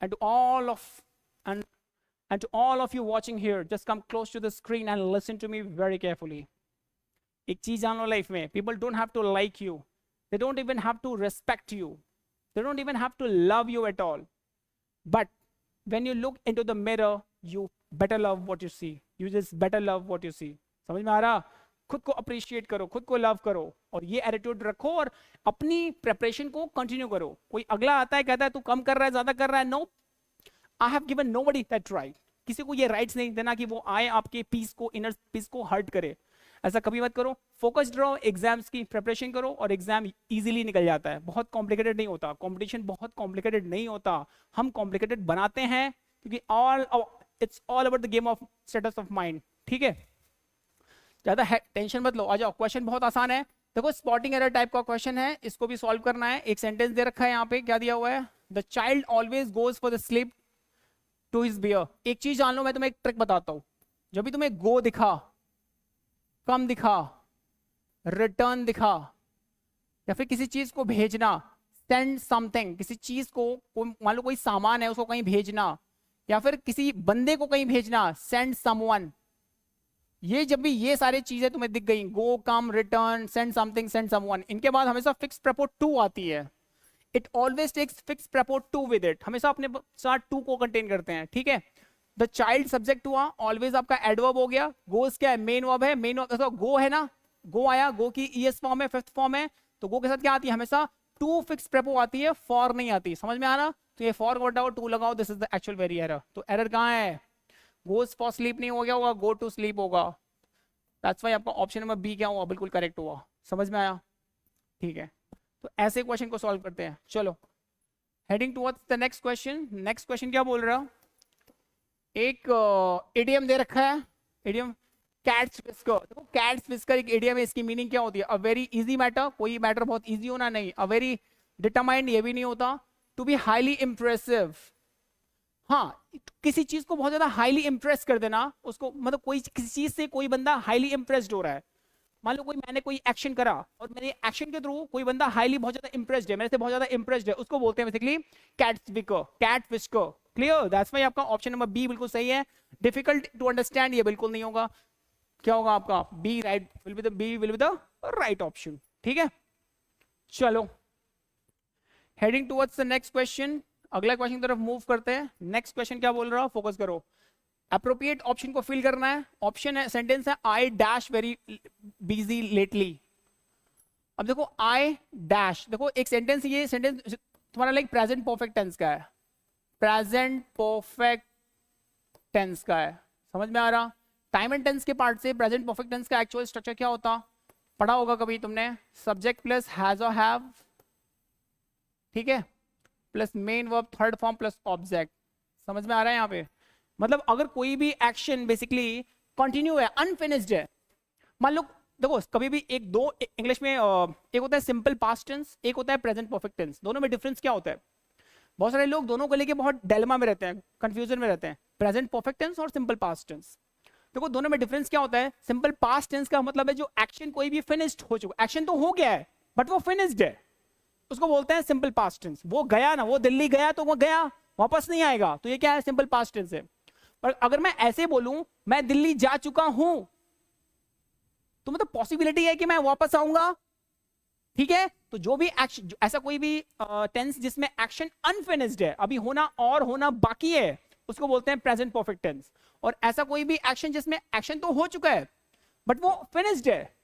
S1: And to all of and to all of you watching here, just come close to the screen and listen to me very carefully. एक चीज जान लो life में, people don't have to like you, they don't even have to respect you, they don't even have to love you at all, but when you look into the mirror, you better love what you see, you just better love what you see। समझ में आ रहा? खुद को appreciate करो, खुद को love करो, और ये एटीट्यूड रखो, और अपनी प्रेपरेशन को कंटिन्यू करो। कोई अगला आता है कहता है तू कम कर रहा है, ज्यादा कर रहा है, no, I have given nobody that right. किसी को ये राइट्स नहीं देना कि वो आए आपके पीस को, इनर पीस को हर्ट करे, ऐसा कभी मत करो। फोकस्ड रहो, एग्जाम्स की प्रेपरेशन करो, और एग्जाम इजीली निकल जाता है, बहुत कॉम्प्लिकेटेड नहीं होता, कंपटीशन बहुत कॉम्प्लिकेटेड नहीं होता, हम कॉम्प्लिकेटेड बनाते हैं, क्योंकि it's all about the game of status of mind, ठीक है। ज्यादा टेंशन मत लो, आ जाओ। क्वेश्चन बहुत आसान है, देखो स्पॉटिंग एरर टाइप का क्वेश्चन है, इसको भी सॉल्व करना है। एक सेंटेंस दे रखा है यहाँ पे, क्या दिया हुआ है, the child always goes for the sleep to his bear. एक चीज जान लो, मैं तुम्हें एक ट्रिक बताता हूँ, जब भी तुम्हें गो दिखा, कम दिखा, रिटर्न दिखा, या फिर किसी चीज को भेजना, सेंड समथिंग, किसी चीज को, मान लो कोई सामान है उसको कहीं भेजना, या फिर किसी बंदे को कहीं भेजना, सेंड समवन, ये जब भी ये सारी चीजें तुम्हें दिख गई, go, come, return, send something, send someone, इनके बाद हमेशा फिक्स प्रेपो टू आती है। It always takes fix prepo to with it, हमेशा अपने साथ टू को कंटेन करते हैं, ठीक है। द चाइल्ड सब्जेक्ट हुआ, ऑलवेज आपका एडवर्ब हो गया, गोस क्या है, मेन वर्ब है, मेन वर्ब तो गो है ना, गो आया, गो की ईएस फॉर्म है, फिफ्थ फॉर्म है, तो गो के साथ क्या आती है, हमेशा टू फिक्स प्रेपो आती है, फॉर नहीं आती। समझ में आ रहा? तो ये फॉर को हटाओ, टू लगाओ, this is the actual very error. तो एरर कहाँ है, गोस फॉर स्लीप नहीं हो गया होगा, गो टू स्लीप होगा। दैट्स व्हाई आपका ऑप्शन नंबर बी क्या हुआ, बिल्कुल करेक्ट हुआ। समझ में आया? ठीक है, तो ऐसे क्वेश्चन को सॉल्व करते हैं। चलो heading towards the next question. Next question क्या बोल रहा है, एक इडियम दे रखा है, इडियम कैट्स विस्कर। देखो कैट्स विस्कर एक इडियम है, इसकी मीनिंग क्या होती है, अ वेरी इजी मैटर, कोई मैटर बहुत इजी होना नहीं, अ वेरी डिटरमाइंड ये भी नहीं होता, टू बी हाईली इंप्रेसिव। हाँ, किसी चीज को बहुत ज्यादा हाईली इंप्रेस कर देना, उसको मतलब कोई किसी चीज से कोई बंदा हाईली इंप्रेस्ड हो रहा है, मान लो मैंने कोई एक्शन करा और मेरे एक्शन के थ्रू कोई बंदा हाईली बहुत ज्यादा इंप्रेस्ड है, मेरे से बहुत ज्यादा इंप्रेस्ड है, उसको बोलते हैं basically cat whisker, cat whisker. Clear? That's why आपका ऑप्शन नंबर बी बिल्कुल सही है। डिफिकल्ट टू अंडरस्टैंड ये बिल्कुल नहीं होगा, क्या होगा आपका B, right will be the right option, ठीक है। चलो heading towards the next question, अगला क्वेश्चन की तरफ मूव करते हैं। नेक्स्ट क्वेश्चन क्या बोल रहा है, फोकस करो, अप्रोप्रिएट ऑप्शन को फिल करना है। ऑप्शन है, सेंटेंस है, I dash very busy lately. अब देखो आई डैश, देखो एक सेंटेंस, ये सेंटेंस तुम्हारा लाइक प्रेजेंट परफेक्ट टेंस का है, प्रेजेंट परफेक्ट टेंस का है। समझ में आ रहा? टाइम एंड टेंस के पार्ट से प्रेजेंट परफेक्ट टेंस का एक्चुअल स्ट्रक्चर क्या होता, पढ़ा होगा कभी तुमने, सब्जेक्ट प्लस हैज और हैव, ठीक है, plus main verb third form plus object. समझ में आ रहा है यहाँ पे? मतलब अगर कोई भी एक्शन बेसिकली कंटिन्यू है, अनफिनिश्ड है, मान लो देखो कभी भी एक दो इंग्लिश में एक होता है सिंपल पास्ट टेंस, एक होता है प्रेजेंट परफेक्ट टेंस, दोनों में डिफरेंस क्या होता है? बहुत सारे लोग दोनों को लेके बहुत डिलेमा में रहते हैं, कंफ्यूजन में रहते हैं, प्रेजेंट परफेक्ट टेंस और सिंपल पास्ट टेंस। देखो दोनों में डिफरेंस क्या होता है, सिंपल पास्ट टेंस का मतलब है जो एक्शन कोई भी फिनिश्ड हो चुका, एक्शन तो हो गया है बट वो फिनिश्ड है, उसको बोलते हैं सिंपल पास्ट टेंस। वो गया ना, वो दिल्ली गया तो वो गया, वापस नहीं आएगा, तो ये क्या है, सिंपल पास्ट टेंस है। पर अगर मैं ऐसे बोलूं मैं दिल्ली जा चुका हूं, तो मतलब पॉसिबिलिटी है कि मैं वापस आऊंगा, ठीक है। तो जो भी एक्शन, ऐसा कोई भी टेंस जिसमें एक्शन अनफिनिश्ड है, अभी होना और होना बाकी है, उसको बोलते हैं प्रेजेंट परफेक्ट टेंस। और ऐसा कोई भी एक्शन जिसमें एक्शन तो हो चुका है बट वो फिनिश्ड है,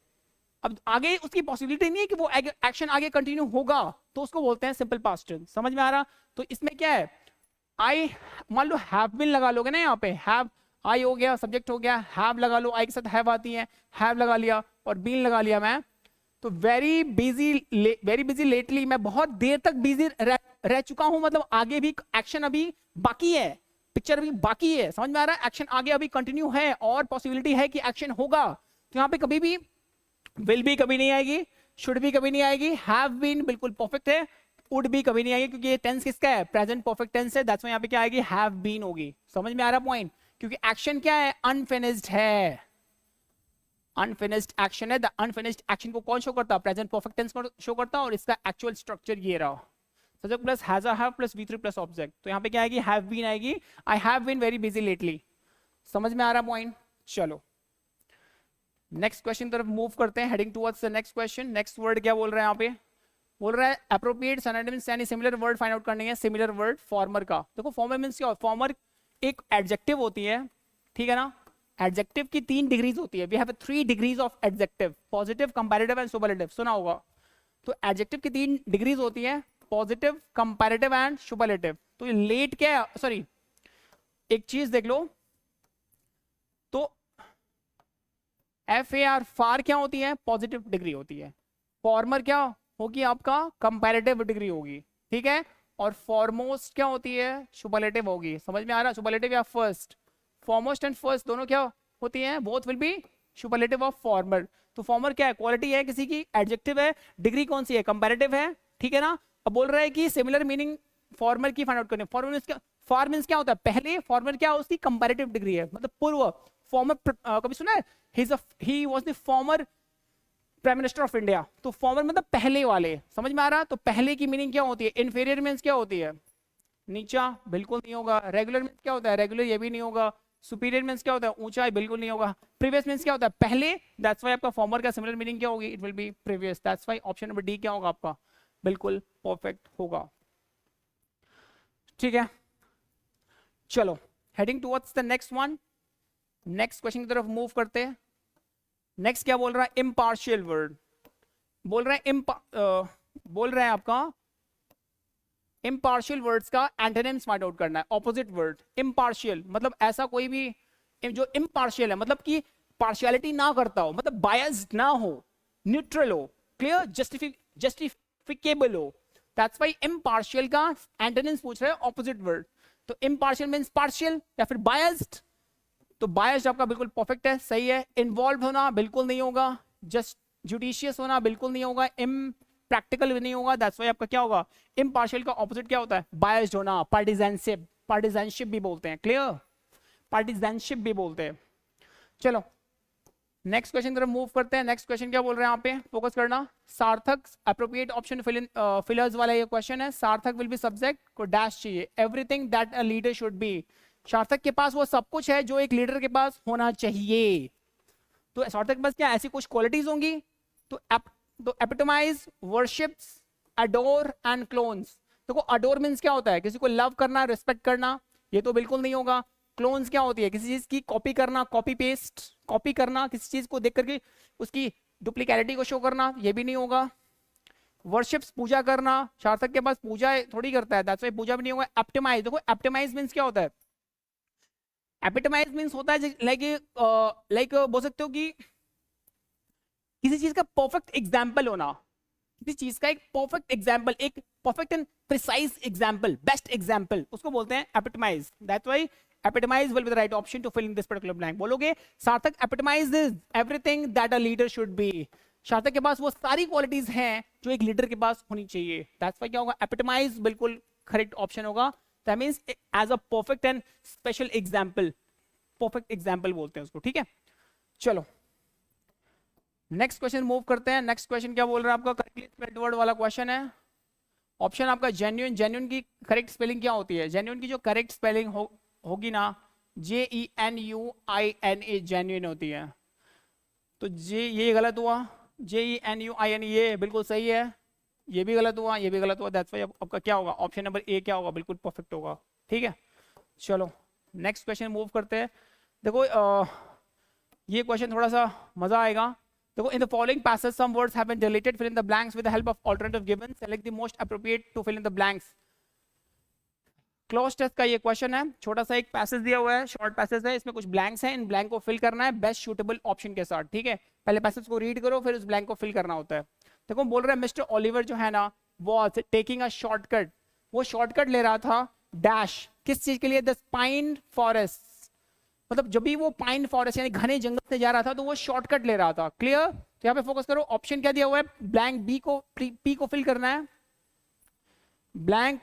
S1: अब आगे उसकी पॉसिबिलिटी नहीं है कि वो एक्शन आगे कंटिन्यू होगा, तो उसको बोलते हैं सिंपल पास्ट टेंस। समझ में आ रहा? तो इसमें क्या है, आई, मान लो हैव बीन लगा लोगे ना, यहाँ पे हैव, आई हो गया, सब्जेक्ट हो गया, हैव लगा लो, आई के साथ हैव आती है, हैव लगा लिया, और बीन लगा लिया मैं। तो वेरी बिजी लेटली, मैं बहुत देर तक बिजी रह चुका हूं, मतलब आगे भी एक्शन अभी बाकी है, पिक्चर अभी बाकी है। समझ में आ रहा है? एक्शन आगे अभी कंटिन्यू है और पॉसिबिलिटी है कि एक्शन होगा। तो यहाँ पे कभी भी विल भी कभी नहीं आएगी, शुड भी कभी नहीं आएगी, हैव बीन बिल्कुल परफेक्ट है, वुड भी कभी नहीं आएगी, क्योंकि ये टेंस किसका है, प्रेजेंट परफेक्ट टेंस है। दैट्स व्हाई यहाँ पे क्या आएगी, हैव बीन होगी। समझ में आ रहा पॉइंट? क्योंकि एक्शन क्या है, अनफिनिश्ड है, अनफिनिश्ड एक्शन है। द अनफिनिश्ड एक्शन को कौन शो करता है, प्रेजेंट परफेक्ट टेंस शो करता है। और इसका एक्चुअल स्ट्रक्चर ये रहा, subject plus has, have plus V3 plus object. तो यहाँ पे क्या आएगी, हैव बीन आएगी, I have been very busy lately. समझ में आ रहा पॉइंट? चलो नेक्स्ट क्वेश्चन तरफ मूव करते हैं, heading towards the next question. Next word क्या बोल रहा है यहाँ पे, बोल रहा है एप्रोप्रिएट सिनोनिम्स यानी सिमिलर वर्ड फाइंड आउट करने हैं। सिमिलर वर्ड फॉर्मर का, देखो फॉर्मर मींस क्या, फॉर्मर एक एडजेक्टिव होती है, ठीक है ना। एडजेक्टिव की 3 डिग्रीज होती है, we have 3 degrees of adjective, positive, comparative and superlative. सुना होगा। तो एडजेक्टिव की 3 डिग्रीज होती है, पॉजिटिव, कंपैरेटिव एंड सुपरलेटिव। तो लेट क्या है, सॉरी एक चीज देख लो, तो FAR फार क्या होती है, पॉजिटिव डिग्री होती है। फॉर्मर क्या होगी आपका, कंपैरेटिव डिग्री होगी, ठीक है। और फॉरमोस्ट क्या होती है, सुपरलेटिव होगी। समझ में आ रहा, सुपरलेटिव या फर्स्ट, फॉरमोस्ट एंड फर्स्ट दोनों क्या होती हैं, both will be superlative of former. तो फॉर्मर क्या है, क्वालिटी है किसी की, एडजेक्टिव है, डिग्री कौन सी है, कंपैरेटिव है, ठीक है ना। अब बोल रहा है कि सिमिलर मीनिंग फॉर्मर की फाइंड आउट करनी। फॉर्मर मींस क्या, फॉर मींस क्या होता है, पहले, फॉर्मर क्या उसकी कंपैरेटिव डिग्री है, मतलब पूर्व। फॉर्मर कभी सुना है, he was the former prime minister of India. तो फॉर्मर मतलब पहले वाले। समझ में आ रहा? तो पहले की मीनिंग क्या होती है, इन्फीरियर मींस क्या होती है, नीचा, बिल्कुल नहीं होगा। रेगुलर मींस क्या होता है, रेगुलर, ये भी नहीं होगा। सुपीरियर मींस क्या होता है, ऊंचा, बिल्कुल नहीं होगा। प्रीवियस मींस क्या होता है, पहले। दैट्स व्हाई आपका फॉर्मर का सिमिलर मीनिंग क्या होगी, it will be previous. That's why option number D क्या होगा आपका, बिल्कुल परफेक्ट होगा, ठीक है। चलो heading towards the next one, next question की तरफ मूव करते हैं। नेक्स्ट क्या बोल रहा है, इम्पार्शियल वर्ड बोल रहा है, बोल रहा है आपका इम्पार्शियल वर्ड्स का एंटोनिम्स फाइंड आउट करना है, ऑपोजिट वर्ड। इम्पार्शियल मतलब ऐसा कोई भी जो इम्पार्शियल है, मतलब कि पार्शियलिटी ना करता हो, मतलब बायस्ड ना हो, न्यूट्रल हो, क्लियर, जस्टिफिकेबल हो। दैट्स व्हाई इम्पार्शियल का एंटोनिम्स पूछ रहे हैं, ऑपोजिट वर्ड। तो इम्पार्शियल मींस पार्शियल या फिर बायस्ड। तो बायस्ड आपका बिल्कुल परफेक्ट है, सही है। इन्वॉल्व होना बिल्कुल नहीं होगा, जस्ट जुडिशियस होना बिल्कुल नहीं होगा, प्रैक्टिकल भी नहीं होगा। दैट्स व्हाई आपका क्या होगा, इम्पार्शियल का ऑपोजिट क्या होता है, बायस्ड होना, पार्टिजनशिप, पार्टिजनशिप भी बोलते हैं, क्लियर, पार्टिजनशिप भी बोलते हैं। चलो नेक्स्ट क्वेश्चन तरफ मूव करते हैं। नेक्स्ट क्वेश्चन क्या बोल रहे हैं यहाँ पे, फोकस करना। सार्थक एप्रोप्रिएट ऑप्शन फिलर्स वाला ये क्वेश्चन है। सार्थक विल बी सब्जेक्ट को डैश चाहिए, everything that a leader should be. सार्थक के पास वो सब कुछ है जो एक लीडर के पास होना चाहिए। तो सार्थक के पास क्या ऐसी कुछ क्वालिटीज होंगी। तो एपिटोमाइज, वर्शिप्स, अडोर एंड क्लोन्स। देखो अडोर मींस क्या होता है, किसी को लव करना, रिस्पेक्ट करना, ये तो बिल्कुल नहीं होगा। क्लोन्स क्या होती है, किसी चीज की कॉपी करना, कॉपी पेस्ट, कॉपी करना, किसी चीज को देख करके उसकी डुप्लीकेटिविटी को शो करना, ये भी नहीं होगा। वर्शिप्स, पूजा करना, सार्थक के पास पूजा थोड़ी करता है, दैट्स व्हाई पूजा भी नहीं होगा। एपिटोमाइज, देखो एपिटोमाइज मींस क्या होता है, एपिटोमाइज मींस होता है लाइक बोल सकते हो कि किसी चीज का परफेक्ट एग्जाम्पल होना, किसी चीज का एक परफेक्ट एग्जाम्पल, एक perfect and precise example, best example, उसको बोलते हैं epitomize. That's why epitomize will be the right option to fill in this particular blank। बोलोगे सार्थक epitomizes everything that a leader should be। सार्थक के पास वो सारी क्वालिटीज हैं जो एक लीडर के पास होनी चाहिए। दैट्स व्हाई क्या होगा, epitomize बिल्कुल करेक्ट ऑप्शन होगा। That means as a perfect and special example, perfect example बोलते हैं उसको, ठीक है। चलो नेक्स्ट क्वेश्चन मूव करते हैं। नेक्स्ट क्वेश्चन क्या बोल रहा है आपका, करेक्टली स्पेल्ड वर्ड वाला क्वेश्चन है। ऑप्शन आपका जेन्युइन। जेन्युइन की करेक्ट स्पेलिंग क्या होती है? जेन्युइन की जो करेक्ट स्पेलिंग होगी ना, JENUINA, जेन्युइन होती है। तो ये गलत हुआ, JENUINE ये बिल्कुल सही है, ये भी गलत हुआ, ये भी गलत हुआ। दैट्स व्हाई आपका क्या होगा? ऑप्शन नंबर ए क्या होगा? बिल्कुल परफेक्ट होगा। ठीक है, चलो नेक्स्ट क्वेश्चन मूव करते हैं। देखो ये क्वेश्चन थोड़ा सा मजा आएगा। देखो, in the following passage some words have been deleted, fill in the blanks with the help of alternative given, select the most appropriate to fill in the blanks. Cloze test का ये question है। छोटा सा एक passage दिया हुआ है, short passage है, इसमें कुछ ब्लैंक्स हैं, इन ब्लैंक को फिल करना है बेस्ट सूटेबल ऑप्शन के साथ। ठीक है, पहले पैसेज को रीड करो, फिर उस ब्लैंक को फिल करना होता है। देखो बोल रहा है मिस्टर ओलिवर जो है ना, वॉज टेकिंग अ शॉर्टकट, वो शॉर्टकट ले रहा था डैश, किस चीज के लिए? द पाइन फॉरेस्ट, मतलब जब भी वो पाइन फॉरेस्ट यानी घने जंगल से जा रहा था तो वो शॉर्टकट ले रहा था। क्लियर? तो यहाँ पे फोकस करो। ऑप्शन क्या दिया हुआ है? ब्लैंक बी को, पी को फिल करना है, ब्लैंक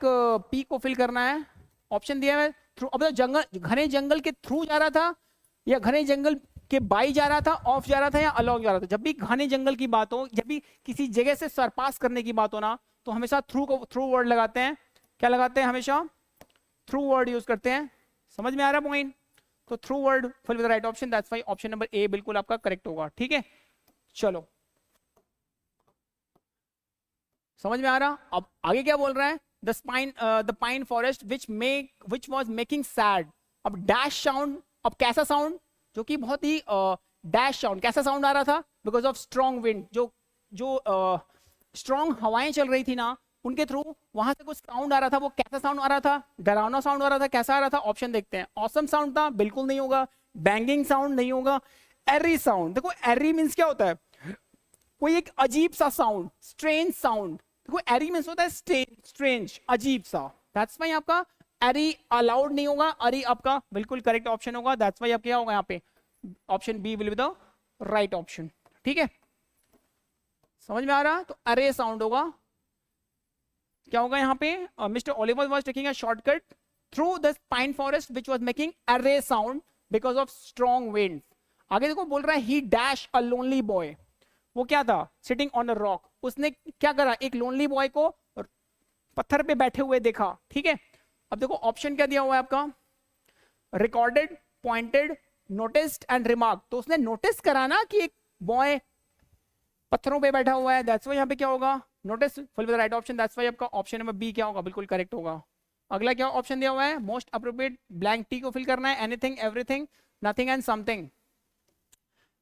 S1: पी को फिल करना है। ऑप्शन दिया है थ्रू, अब तो जंगल, घने जंगल के थ्रू जा रहा था या घने जंगल के बाई जा रहा था, ऑफ जा रहा था या अलॉन्ग जा रहा था? जब भी घने जंगल की बात हो, जब भी किसी जगह से सरपास करने की बात हो ना, तो हमेशा थ्रू वर्ड लगाते हैं। क्या लगाते हैं? हमेशा थ्रू वर्ड यूज करते हैं। समझ में आ रहा पॉइंट? तो through word fill with the right option, that's why option number A बिल्कुल आपका करेक्ट होगा। ठीक है, चलो समझ में आ रहा? अब आगे क्या बोल रहा है? The pine forest which was making sad. अब डैश साउंड, अब कैसा साउंड? जो कि बहुत ही डैश साउंड, कैसा साउंड आ रहा था? बिकॉज ऑफ स्ट्रॉन्ग विंड, जो स्ट्रॉन्ग हवाएं चल रही थी ना, उनके थ्रू वहां से कुछ साउंड आ रहा था। वो कैसा साउंड आ रहा था? डरावना साउंड आ रहा था। कैसा आ रहा था? ऑप्शन देखते हैं। ऑसम साउंड था? बिल्कुल नहीं होगा। बैंगिंग साउंड नहीं होगा। एरी साउंड, देखो एरी मींस क्या होता है? कोई एक अजीब सा साउंड, स्ट्रेंज साउंड। देखो एरी मींस होता है स्ट्रेंज, अजीब सा। दैट्स व्हाई आपका एरी अलाउड नहीं होगा, एरी आपका बिल्कुल करेक्ट ऑप्शन होगा। दैट्स व्हाई आपका क्या होगा यहाँ पे? Option B will be the right option. ठीक है, समझ में आ रहा? तो अरे साउंड होगा। क्या होगा यहाँ पे? Mister Oliver was taking a shortcut through the pine forest which was making a sound because of strong wind. आगे देखो बोल रहा है he dash a lonely boy. वो क्या था? Sitting on a rock. उसने क्या करा? एक लोनली बॉय को पत्थर पे बैठे हुए देखा। ठीक है, अब देखो ऑप्शन क्या दिया हुआ है आपका? Recorded, pointed, noticed and remark. तो उसने नोटिस करा ना कि एक बॉय पत्थरों पे बैठा हुआ है। दैट्स व्हाई यहाँ पे क्या होगा? Notice fill with the right option. That's why आपका ऑप्शन नंबर बी क्या होगा? बिल्कुल करेक्ट होगा। अगला क्या ऑप्शन दिया हुआ है? मोस्ट अप्रोप्रिएट, ब्लैंक टी को फिल करना है। Anything, everything, nothing and something.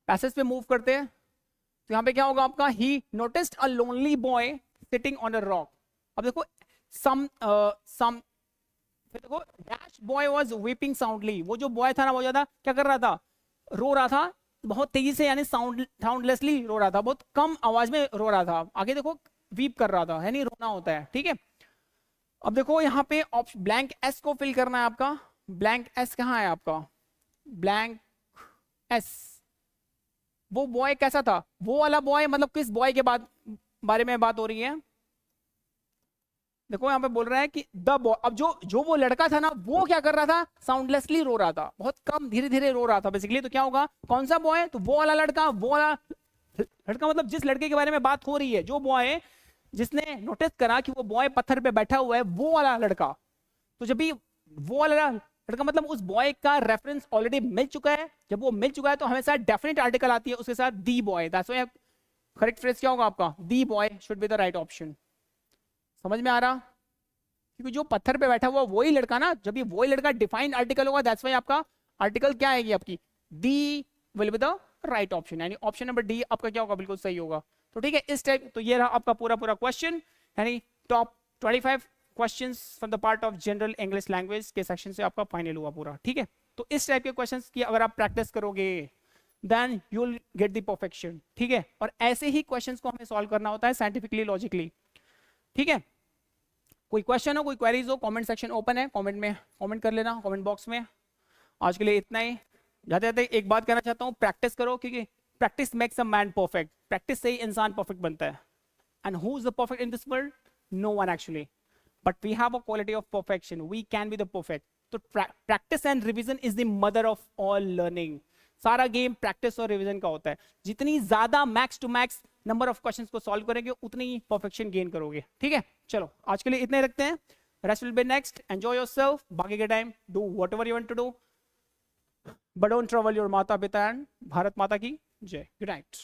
S1: Passage पे मूव करते हैं तो यहाँ पे क्या होगा आपका? ही noticed a lonely boy sitting on a rock. अब देखो सम फिर देखो dash boy was weeping soundly. वो जो बॉय था ना, वो ज्यादा क्या कर रहा था? रो रहा था बहुत तेजी से, यानी साउंडलेसली रो रहा था, बहुत कम आवाज में रो रहा था। आगे देखो वीप कर रहा था, है नहीं, रोना होता है। ठीक है, अब देखो यहाँ पे ब्लैंक एस को फिल करना है आपका। ब्लैंक एस कहाँ है आपका? ब्लैंक एस, वो बॉय कैसा था? वो वाला बॉय, मतलब किस बॉय के बारे में बात हो रही है? देखो यहाँ पे बोल रहा है कि द बॉय, अब जो वो लड़का था ना, वो क्या कर रहा था? साउंडलेसली रो रहा था, बहुत कम, धीरे धीरे रो रहा था बेसिकली। तो क्या होगा? कौन सा बॉय? तो वो वाला लड़का, वो वाला लड़का मतलब जिस लड़के के बारे में बात हो रही है, जो बॉय जिसने नोटिस करा कि वो बॉय पत्थर पे बैठा हुआ है, वो वाला लड़का। तो जब भी वो वाला लड़का, मतलब उस बॉय का रेफरेंस ऑलरेडी मिल चुका है। जब वो मिल चुका है तो हमेशा डेफिनेट आर्टिकल आती है उसके साथ, दी boy. That's why correct phrase क्या होगा आपका? दी boy should be the right option. समझ में आ रहा? क्योंकि जो पत्थर पे बैठा हुआ वही लड़का ना, जब भी वही लड़का डिफाइंड आर्टिकल होगा, दैट्स व्हाई आपका आर्टिकल क्या आएगी आपकी? D will be the right option, यानी ऑप्शन नंबर डी आपका क्या होगा? बिल्कुल सही होगा। तो ठीक है, इस टाइप, तो ये रहा आपका पूरा पूरा क्वेश्चन, यानी top 25 questions from the part of general English language के सेक्शन से आपका फाइनल हुआ पूरा। ठीक है, तो इस टाइप के क्वेश्चंस की अगर आप प्रैक्टिस करोगे then you will get the perfection. ठीक है, और ऐसे ही क्वेश्चंस को हमें सॉल्व करना होता है साइंटिफिकली, लॉजिकली। ठीक है, कोई क्वेश्चन हो, कोई क्वेरीज हो, कमेंट सेक्शन ओपन है, कमेंट में कमेंट कर लेना, कमेंट बॉक्स में। आज के लिए इतना ही। जाते जाते एक बात कहना चाहता हूँ, प्रैक्टिस करो, क्योंकि practice makes a man perfect. Practice से ही इंसान परफेक्ट बनता है। And who is the perfect in this world? No one actually, but we have a quality of perfection, we can be the perfect. तो practice and revision is the mother of all learning. सारा game practice और revision का होता है। जितनी ज्यादा max to max number of questions को solve करेंगे उतनी ही परफेक्शन गेन करोगे, ठीक है। चलो आज के लिए इतने ही रखते हैं, rest will be next, enjoy yourself, बाकी के time do whatever you want to do, but don't trouble your माता पिता एंड भारत माता की जय। Good night.